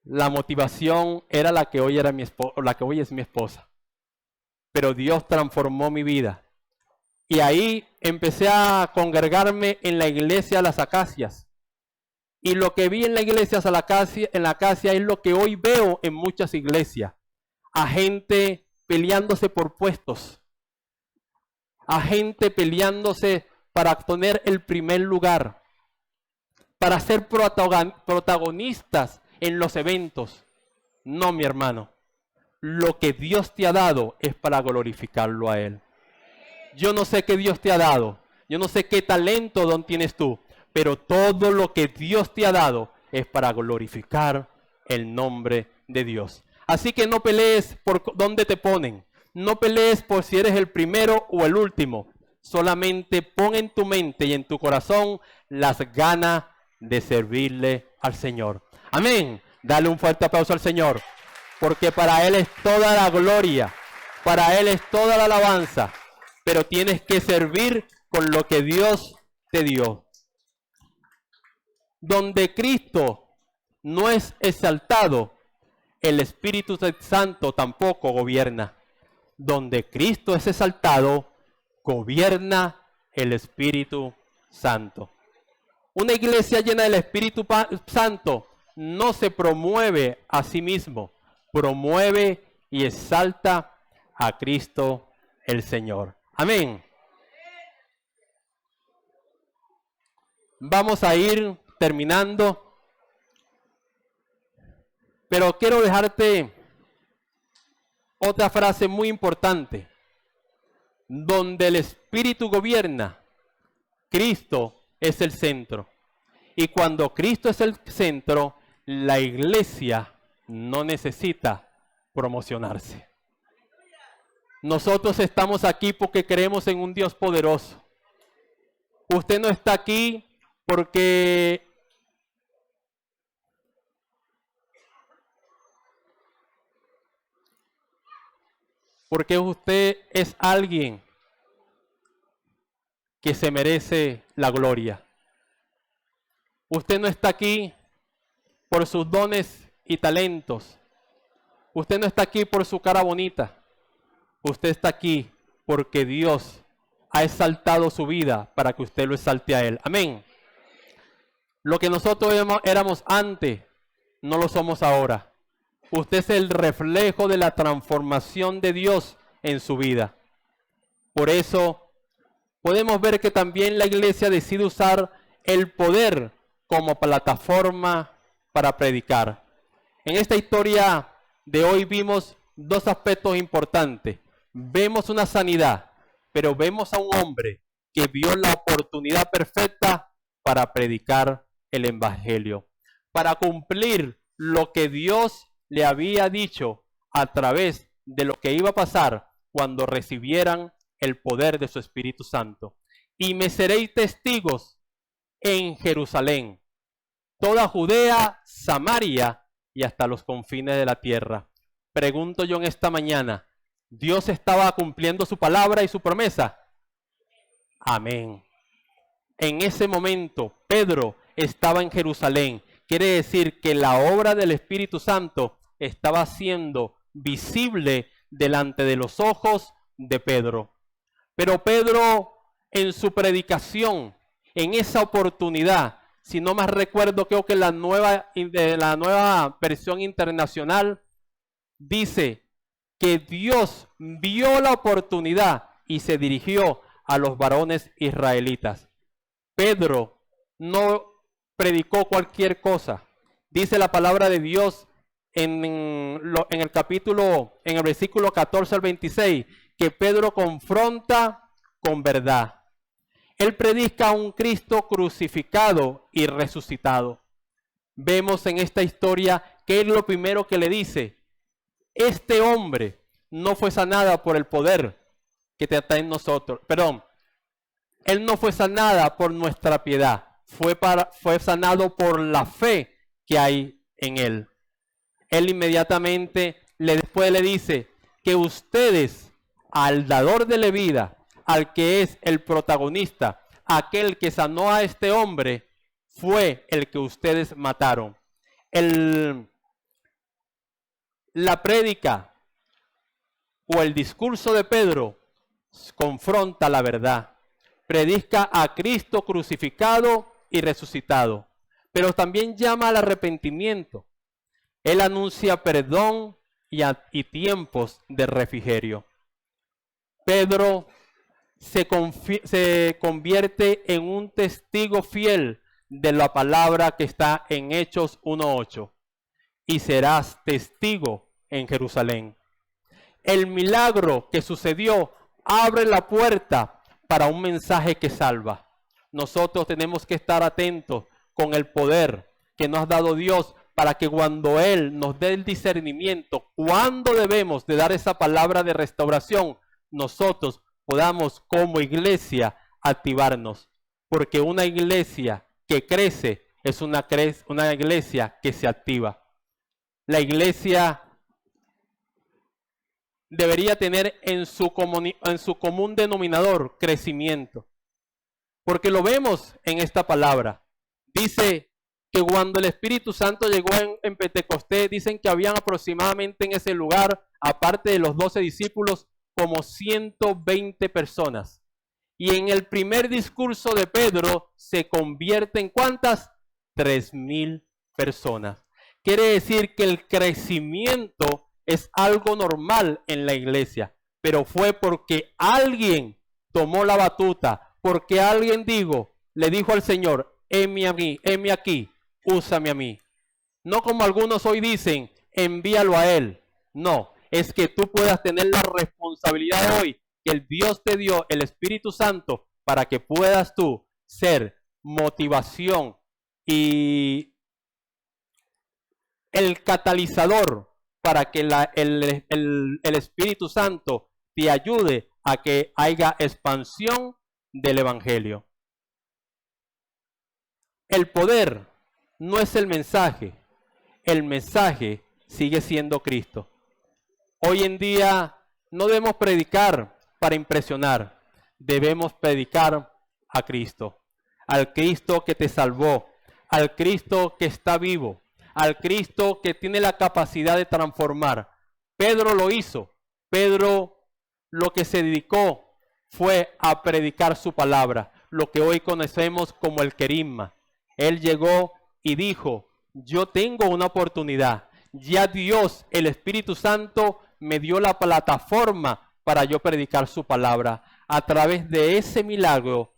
Speaker 1: La motivación era la que hoy era la que hoy es mi esposa. Pero Dios transformó mi vida. Y ahí empecé a congregarme en la iglesia Las Acacias. Y lo que vi en la iglesia en la Acacia es lo que hoy veo en muchas iglesias. A gente peleándose por puestos. A gente peleándose para obtener el primer lugar. Para ser protagonistas en los eventos. No, mi hermano. Lo que Dios te ha dado es para glorificarlo a Él. Yo no sé qué Dios te ha dado. Yo no sé qué talento, don tienes tú. Pero todo lo que Dios te ha dado es para glorificar el nombre de Dios. Así que no pelees por dónde te ponen. No pelees por si eres el primero o el último. Solamente pon en tu mente y en tu corazón las ganas de servirle al Señor. Amén. Dale un fuerte aplauso al Señor. Porque para Él es toda la gloria. Para Él es toda la alabanza. Pero tienes que servir con lo que Dios te dio. Donde Cristo no es exaltado, el Espíritu Santo tampoco gobierna. Donde Cristo es exaltado, gobierna el Espíritu Santo. Una iglesia llena del Espíritu Santo no se promueve a sí mismo, promueve y exalta a Cristo el Señor. Amén. Vamos a ir terminando, pero quiero dejarte otra frase muy importante. Donde el Espíritu gobierna, Cristo es el centro. Y cuando Cristo es el centro, la iglesia no necesita promocionarse. Nosotros estamos aquí porque creemos en un Dios poderoso. Usted no está aquí porque usted es alguien que se merece la gloria. Usted no está aquí por sus dones y talentos. Usted no está aquí por su cara bonita. Usted está aquí porque Dios ha exaltado su vida para que usted lo exalte a Él. Amén. Lo que nosotros éramos antes, no lo somos ahora. Usted es el reflejo de la transformación de Dios en su vida. Por eso, podemos ver que también la iglesia decide usar el poder como plataforma para predicar. En esta historia de hoy vimos dos aspectos importantes. Vemos una sanidad, pero vemos a un hombre que vio la oportunidad perfecta para predicar el evangelio, para cumplir lo que Dios le había dicho a través de lo que iba a pasar cuando recibieran el poder de su Espíritu Santo. Y me seréis testigos en Jerusalén, toda Judea, Samaria y hasta los confines de la tierra. Pregunto yo en esta mañana, ¿Dios estaba cumpliendo su palabra y su promesa? Amén. En ese momento, Pedro estaba en Jerusalén. Quiere decir que la obra del Espíritu Santo estaba siendo visible delante de los ojos de Pedro. Pero Pedro, en su predicación, en esa oportunidad, si no más recuerdo, creo que la nueva versión internacional dice que Dios vio la oportunidad y se dirigió a los varones israelitas. Pedro no predicó cualquier cosa. Dice la palabra de Dios en el versículo 14 al 26, que Pedro confronta con verdad. Él predica a un Cristo crucificado y resucitado. Vemos en esta historia que es lo primero que le dice: este hombre no fue sanado por el poder que está en nosotros. Perdón, él no fue sanado por nuestra piedad. Fue sanado por la fe que hay en él. Él inmediatamente después le dice que ustedes, al dador de la vida, al que es el protagonista, aquel que sanó a este hombre, fue el que ustedes mataron. La prédica o el discurso de Pedro confronta la verdad. Predica a Cristo crucificado y resucitado, pero también llama al arrepentimiento. Él anuncia perdón y tiempos de refrigerio. Pedro se convierte en un testigo fiel de la palabra que está en Hechos 1:8. Y serás testigo en Jerusalén. El milagro que sucedió abre la puerta para un mensaje que salva. Nosotros tenemos que estar atentos con el poder que nos ha dado Dios para que cuando Él nos dé el discernimiento, cuando debemos de dar esa palabra de restauración, nosotros podamos como iglesia activarnos. Porque una iglesia que crece es una iglesia que se activa. La iglesia debería tener en su común denominador crecimiento. Porque lo vemos en esta palabra. Dice que cuando el Espíritu Santo llegó en Pentecostés, dicen que habían aproximadamente en ese lugar, aparte de los 12 discípulos, como 120 personas. Y en el primer discurso de Pedro se convierte en ¿cuántas? 3,000 personas. Quiere decir que el crecimiento es algo normal en la iglesia, pero fue porque alguien tomó la batuta, porque alguien le dijo al Señor: heme a mí, heme aquí, úsame a mí. No como algunos hoy dicen, envíalo a Él. No, es que tú puedas tener la responsabilidad hoy que el Dios te dio, el Espíritu Santo, para que puedas tú ser motivación y el catalizador para que el Espíritu Santo te ayude a que haya expansión del Evangelio. El poder no es el mensaje sigue siendo Cristo. Hoy en día no debemos predicar para impresionar, debemos predicar a Cristo, al Cristo que te salvó, al Cristo que está vivo, al Cristo que tiene la capacidad de transformar, Pedro lo hizo. Pedro lo que se dedicó fue a predicar su palabra, lo que hoy conocemos como el querigma. Él llegó y dijo, yo tengo una oportunidad. Ya Dios, el Espíritu Santo, me dio la plataforma para yo predicar su palabra. A través de ese milagro,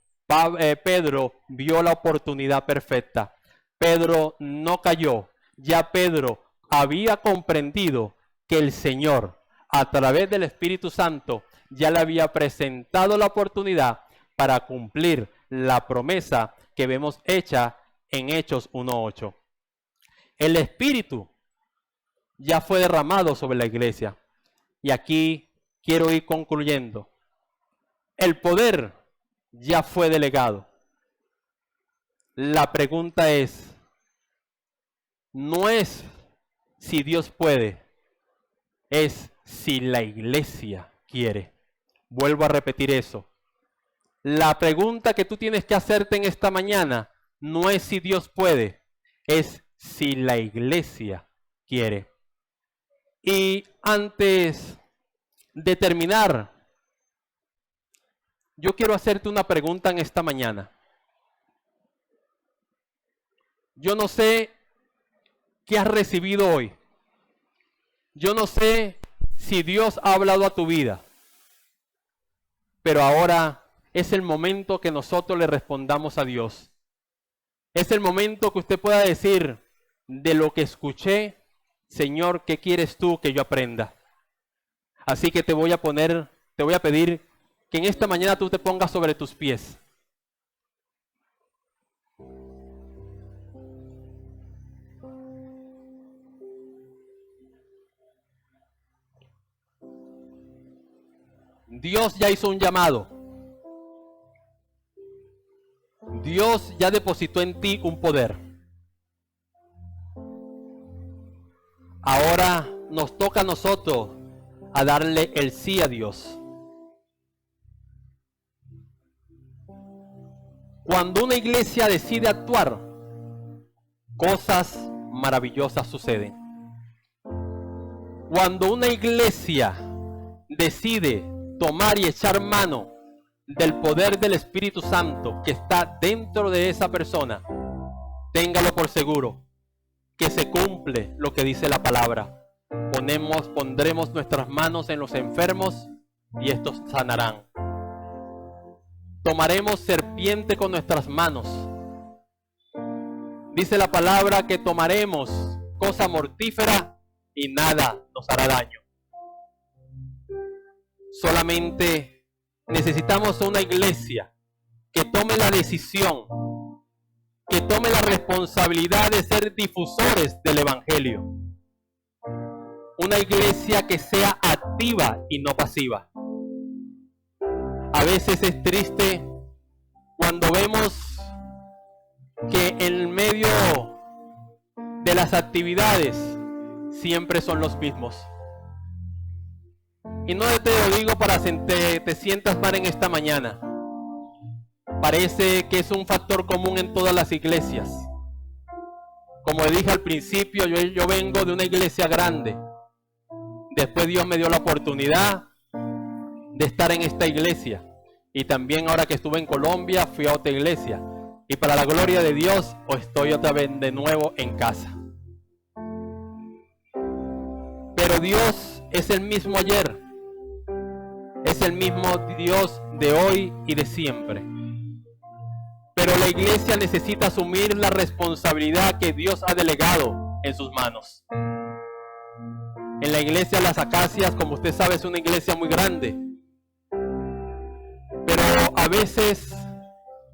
Speaker 1: Pedro vio la oportunidad perfecta. Pedro no cayó. Ya Pedro había comprendido que el Señor, a través del Espíritu Santo, ya le había presentado la oportunidad para cumplir la promesa que vemos hecha en Hechos 1:8. El Espíritu ya fue derramado sobre la iglesia. Y aquí quiero ir concluyendo. El poder ya fue delegado. La pregunta es, no es si Dios puede, es si la iglesia quiere. Vuelvo a repetir eso. La pregunta que tú tienes que hacerte en esta mañana no es si Dios puede, es si la iglesia quiere. Y antes de terminar, yo quiero hacerte una pregunta en esta mañana. Yo no sé qué has recibido hoy. Yo no sé si Dios ha hablado a tu vida. Pero ahora es el momento que nosotros le respondamos a Dios. Es el momento que usted pueda decir, de lo que escuché, Señor, ¿qué quieres tú que yo aprenda? Así que te voy a pedir que en esta mañana tú te pongas sobre tus pies. Dios ya hizo un llamado. Dios ya depositó en ti un poder. Ahora nos toca a nosotros a darle el sí a Dios. Cuando una iglesia decide actuar, cosas maravillosas suceden. Cuando una iglesia decide tomar y echar mano del poder del Espíritu Santo que está dentro de esa persona, téngalo por seguro que se cumple lo que dice la palabra. Pondremos nuestras manos en los enfermos y estos sanarán. Tomaremos serpiente con nuestras manos. Dice la palabra que tomaremos cosa mortífera y nada nos hará daño. Solamente necesitamos una iglesia que tome la decisión, que tome la responsabilidad de ser difusores del Evangelio. Una iglesia que sea activa y no pasiva. A veces es triste cuando vemos que en medio de las actividades siempre son los mismos. Y no te lo digo para que te sientas mal en esta mañana. Parece que es un factor común en todas las iglesias. Como dije al principio, yo vengo de una iglesia grande. Después Dios me dio la oportunidad de estar en esta iglesia. Y también ahora que estuve en Colombia, fui a otra iglesia. Y para la gloria de Dios, estoy otra vez de nuevo en casa. Pero Dios es el mismo ayer. Es el mismo Dios de hoy y de siempre. Pero la iglesia necesita asumir la responsabilidad que Dios ha delegado en sus manos. En la iglesia Las Acacias, como usted sabe, es una iglesia muy grande. Pero a veces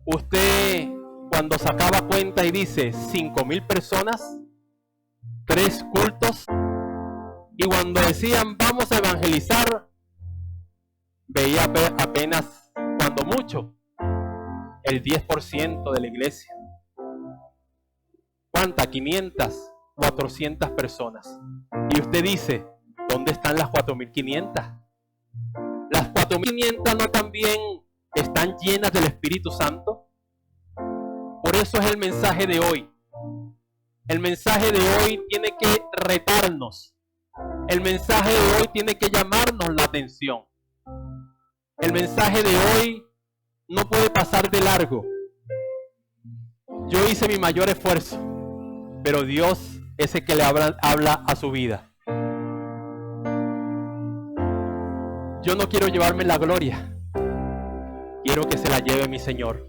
Speaker 1: usted, cuando sacaba cuenta y dice 5,000 personas, 3 cultos, y cuando decían vamos a evangelizar, veía apenas, cuando mucho, el 10% de la iglesia. ¿Cuántas? 500, 400 personas. Y usted dice, ¿dónde están las 4,500? Las 4,500 no también están llenas del Espíritu Santo. Por eso es el mensaje de hoy. El mensaje de hoy tiene que retarnos. El mensaje de hoy tiene que llamarnos la atención. El mensaje de hoy no puede pasar de largo. Yo hice mi mayor esfuerzo, pero Dios es el que le habla a su vida. Yo no quiero llevarme la gloria, quiero que se la lleve mi Señor,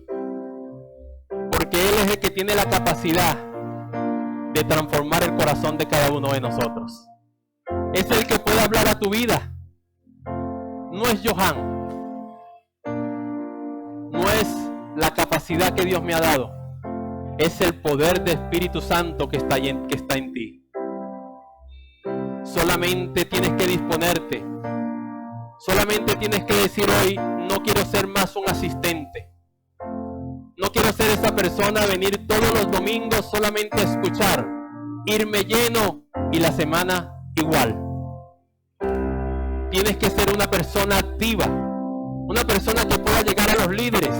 Speaker 1: porque Él es el que tiene la capacidad de transformar el corazón de cada uno de nosotros. Es el que puede hablar a tu vida. No es Johan, no es la capacidad que Dios me ha dado, es el poder del Espíritu Santo que está en ti. Solamente tienes que disponerte. Solamente tienes que decir hoy: no quiero ser más un asistente. No quiero ser esa persona, venir todos los domingos solamente a escuchar, irme lleno y la semana igual. Tienes que ser una persona activa, una persona que pueda llegar a los líderes,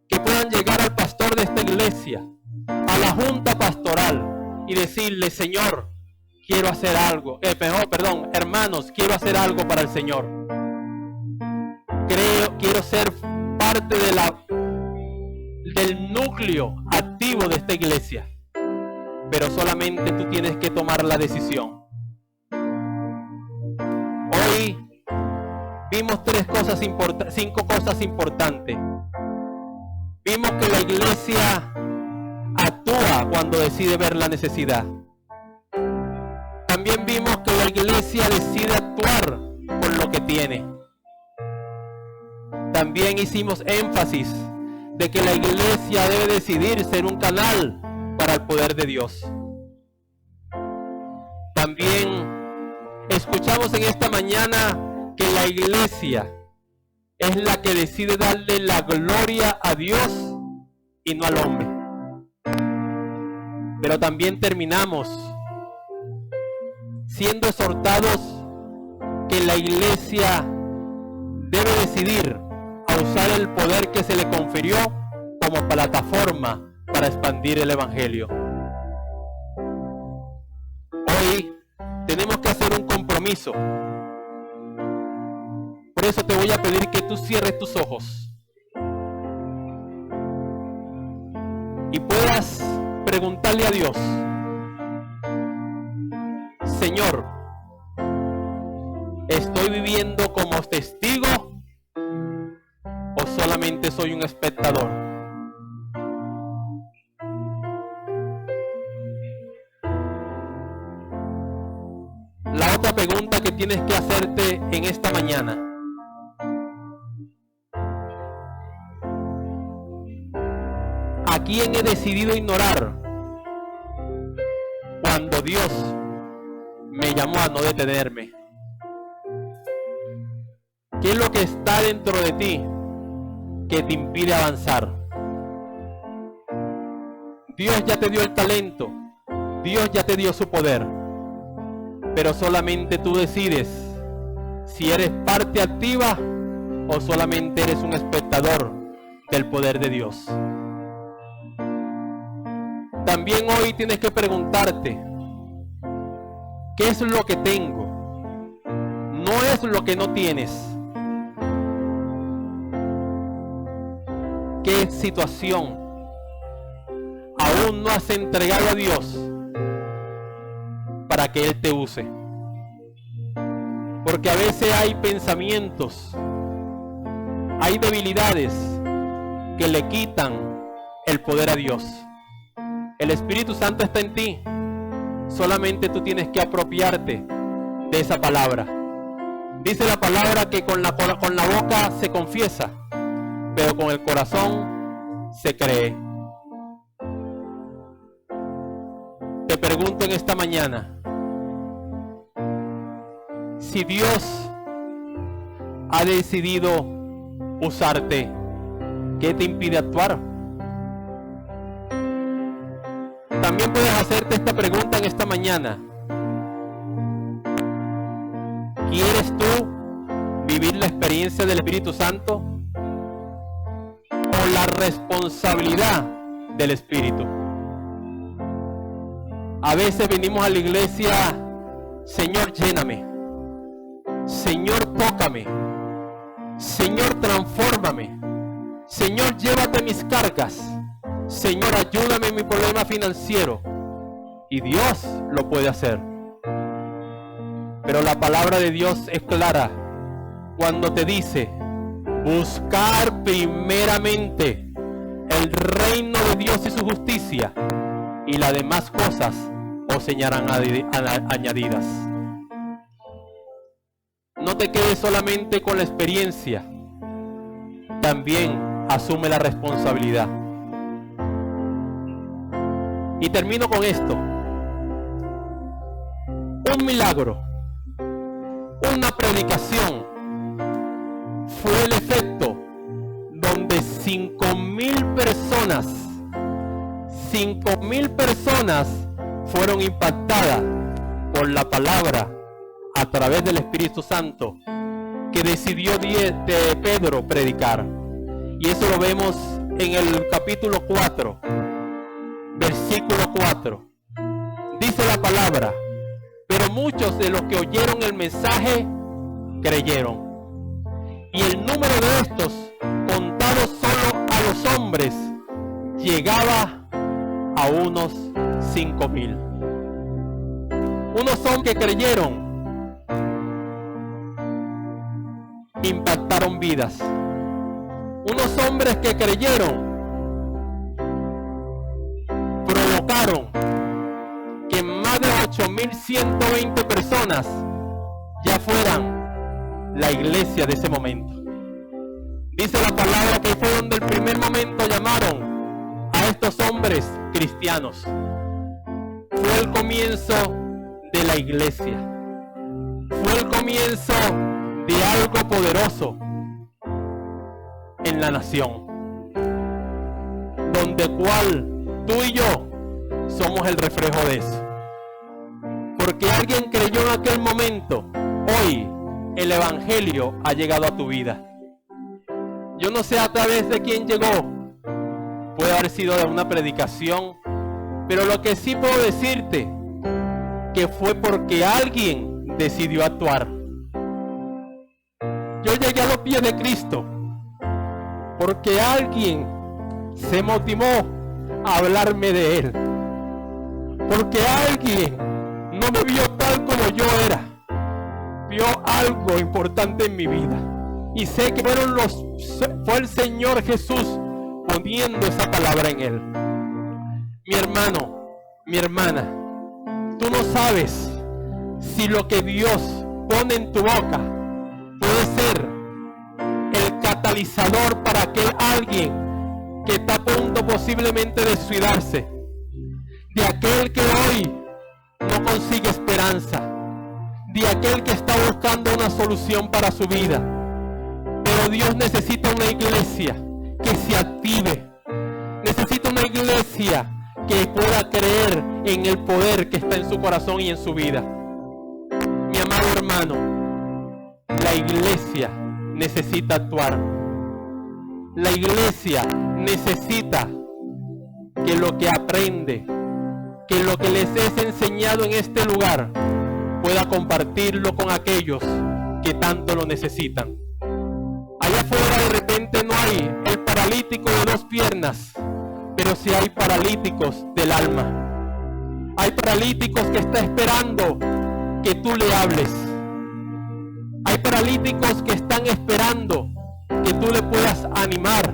Speaker 1: que puedan llegar al pastor de esta iglesia, a la junta pastoral y decirle: Señor, quiero hacer algo. Hermanos, quiero hacer algo para el Señor. Quiero ser parte del núcleo activo de esta iglesia. Pero solamente tú tienes que tomar la decisión. Hoy vimos 5 cosas importantes. Vimos que la iglesia actúa cuando decide ver la necesidad. También vimos que la iglesia decide actuar con lo que tiene. También hicimos énfasis de que la iglesia debe decidir ser un canal para el poder de Dios. También escuchamos en esta mañana que la iglesia es la que decide darle la gloria a Dios y no al hombre. Pero también terminamos siendo exhortados que la iglesia debe decidir a usar el poder que se le confirió como plataforma para expandir el evangelio. Hoy tenemos que hacer un compromiso. Por eso te voy a pedir que tú cierres tus ojos y puedas preguntarle a Dios: Señor, ¿estoy viviendo como testigo o solamente soy un espectador? La otra pregunta que tienes que hacerte en esta mañana: ¿a quién he decidido ignorar cuando Dios me llamó a no detenerme? ¿Qué es lo que está dentro de ti que te impide avanzar? Dios ya te dio el talento, Dios ya te dio su poder, pero solamente tú decides si eres parte activa o solamente eres un espectador del poder de Dios. También hoy tienes que preguntarte: ¿qué es lo que tengo? No es lo que no tienes. ¿Qué situación aún no has entregado a Dios para que Él te use? Porque a veces hay pensamientos, hay debilidades que le quitan el poder a Dios. El Espíritu Santo está en ti. Solamente tú tienes que apropiarte de esa palabra. Dice la palabra que con la boca se confiesa, pero con el corazón se cree. Te pregunto en esta mañana: si Dios ha decidido usarte, ¿qué te impide actuar? También puedes hacerte esta pregunta en esta mañana: ¿quieres tú vivir la experiencia del Espíritu Santo o la responsabilidad del Espíritu? A veces venimos a la iglesia Señor, lléname. Señor, tócame. Señor, transfórmame. Señor, llévate mis cargas. Señor, ayúdame en mi problema financiero. Y Dios lo puede hacer. Pero la palabra de Dios es clara cuando te dice: buscar primeramente el reino de Dios y su justicia, y las demás cosas os serán añadidas. No te quedes solamente con la experiencia, también asume la responsabilidad. Y termino con esto. Un milagro, una predicación, fue el efecto donde 5,000 personas fueron impactadas por la palabra a través del Espíritu Santo que decidió de Pedro predicar. Y eso lo vemos en el capítulo 4, versículo 4. Dice la palabra: pero muchos de los que oyeron el mensaje creyeron. Y el número de estos, contado solo a los hombres, llegaba a unos 5,000. Unos son que creyeron, impactaron vidas. Unos hombres que creyeron provocaron que más de 8,120 personas ya fueran la iglesia de ese momento. Dice la palabra que fue donde el primer momento llamaron a estos hombres cristianos. Fue el comienzo de la iglesia. Fue el comienzo de algo poderoso en la nación, donde cual tú y yo somos el reflejo de eso. Porque alguien creyó en aquel momento. Hoy el evangelio ha llegado a tu vida. Yo no sé a través de quién llegó. Puede haber sido de una predicación, pero lo que sí puedo decirte, que fue porque alguien decidió actuar. Yo llegué a los pies de Cristo porque alguien se motivó a hablarme de Él. Porque alguien no me vio tal como yo era, vio algo importante en mi vida. Y sé que fue el Señor Jesús poniendo esa palabra en Él. Mi hermano, mi hermana, tú no sabes si lo que Dios pone en tu boca puede ser el catalizador para aquel alguien que está a punto posiblemente de suicidarse, de aquel que hoy no consigue esperanza, de aquel que está buscando una solución para su vida. Pero Dios necesita una iglesia que se active, necesita una iglesia que pueda creer en el poder que está en su corazón y en su vida. Mi amado hermano, la iglesia necesita actuar. La iglesia necesita que lo que aprende, que lo que les es enseñado en este lugar, pueda compartirlo con aquellos que tanto lo necesitan. Allá afuera de repente no hay el paralítico de 2 piernas, pero sí hay paralíticos del alma. Hay paralíticos que están esperando que tú le hables. Hay paralíticos que están esperando que tú le puedas animar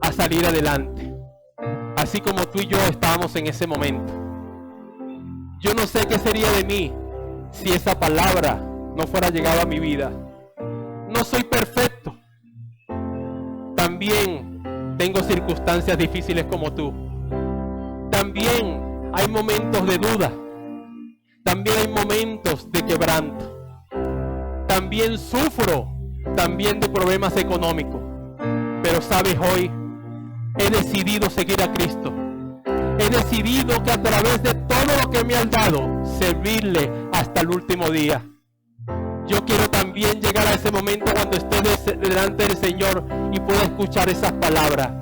Speaker 1: a salir adelante. Así como tú y yo estábamos en ese momento. Yo no sé qué sería de mí si esa palabra no fuera llegado a mi vida. No soy perfecto. También tengo circunstancias difíciles como tú. También hay momentos de duda. También hay momentos de quebranto. También sufro, también de problemas económicos. Pero sabes, hoy he decidido seguir a Cristo. He decidido que a través de todo lo que me han dado, servirle hasta el último día. Yo quiero también llegar a ese momento cuando esté delante del Señor y pueda escuchar esas palabras.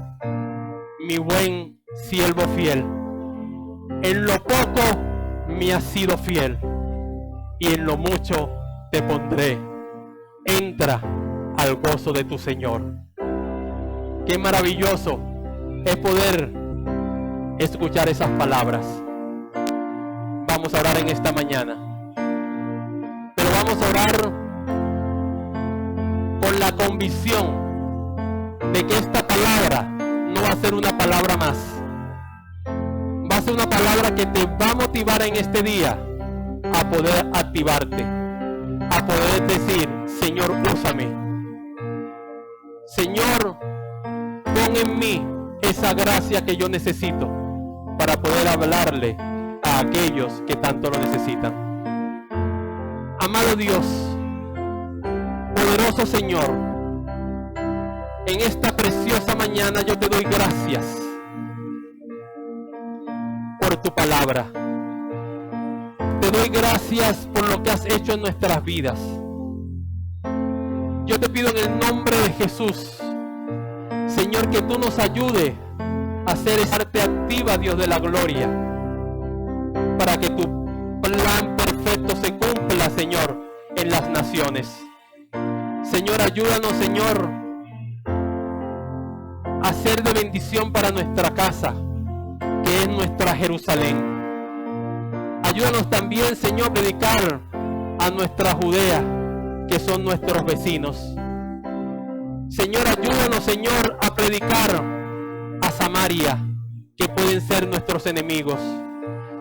Speaker 1: Mi buen siervo fiel, en lo poco me has sido fiel, y en lo mucho te pondré. Entra al gozo de tu Señor. Qué maravilloso es poder escuchar esas palabras. Vamos a orar en esta mañana, pero vamos a orar con la convicción de que esta palabra no va a ser una palabra más, va a ser una palabra que te va a motivar en este día a poder activarte, a poder decir: Señor, úsame. Señor, pon en mí esa gracia que yo necesito para poder hablarle a aquellos que tanto lo necesitan. Amado Dios, poderoso Señor, en esta preciosa mañana yo te doy gracias por tu palabra. Te doy gracias por lo que has hecho en nuestras vidas. Yo te pido en el nombre de Jesús, Señor, que tú nos ayudes a hacer esa parte activa, Dios de la gloria, para que tu plan perfecto se cumpla, Señor, en las naciones. Señor, ayúdanos, Señor, a ser de bendición para nuestra casa, que es nuestra Jerusalén. Ayúdanos también, Señor, a predicar a nuestra Judea, que son nuestros vecinos. Señor, ayúdanos, Señor, a predicar a Samaria, que pueden ser nuestros enemigos.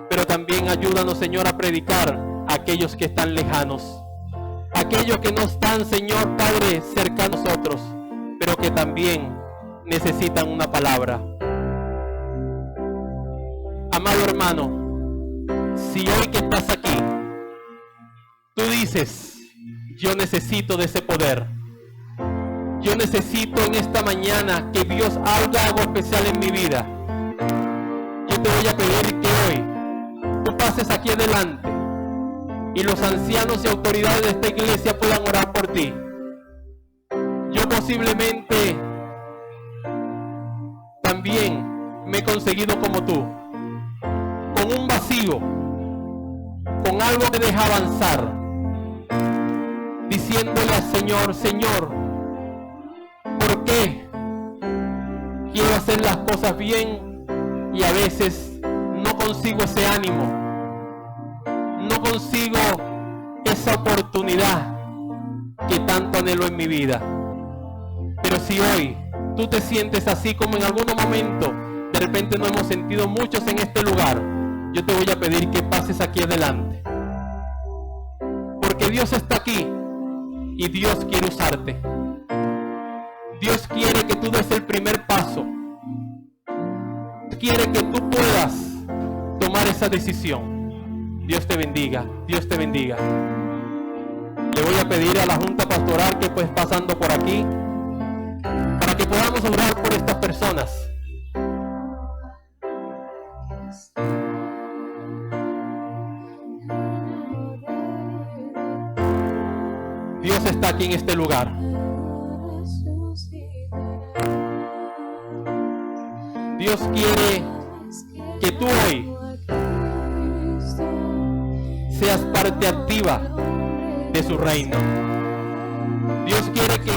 Speaker 1: Pero también ayúdanos, Señor, a predicar a aquellos que están lejanos, aquellos que no están, Señor Padre, cerca a nosotros, pero que también necesitan una palabra. Amado hermano, si hoy que estás aquí, tú dices: yo necesito de ese poder, yo necesito en esta mañana que Dios haga algo especial en mi vida, yo te voy a pedir que hoy tú pases aquí adelante y los ancianos y autoridades de esta iglesia puedan orar por ti. Yo posiblemente también me he conseguido como tú, con un vacío, con algo que deja avanzar, diciéndole al Señor: Señor, ¿por qué quiero hacer las cosas bien y a veces no consigo ese ánimo, no consigo esa oportunidad que tanto anhelo en mi vida? Pero si hoy tú te sientes así como en algún momento de repente nos hemos sentido muchos en este lugar, yo te voy a pedir que pases aquí adelante, porque Dios está aquí y Dios quiere usarte. Dios quiere que tú des el primer paso. Quiere que tú puedas tomar esa decisión. Dios te bendiga, Dios te bendiga. Le voy a pedir a la Junta Pastoral que pues pasando por aquí, para que podamos orar por estas personas. Dios está aquí en este lugar. Dios quiere que tú hoy seas parte activa de su reino. Dios quiere que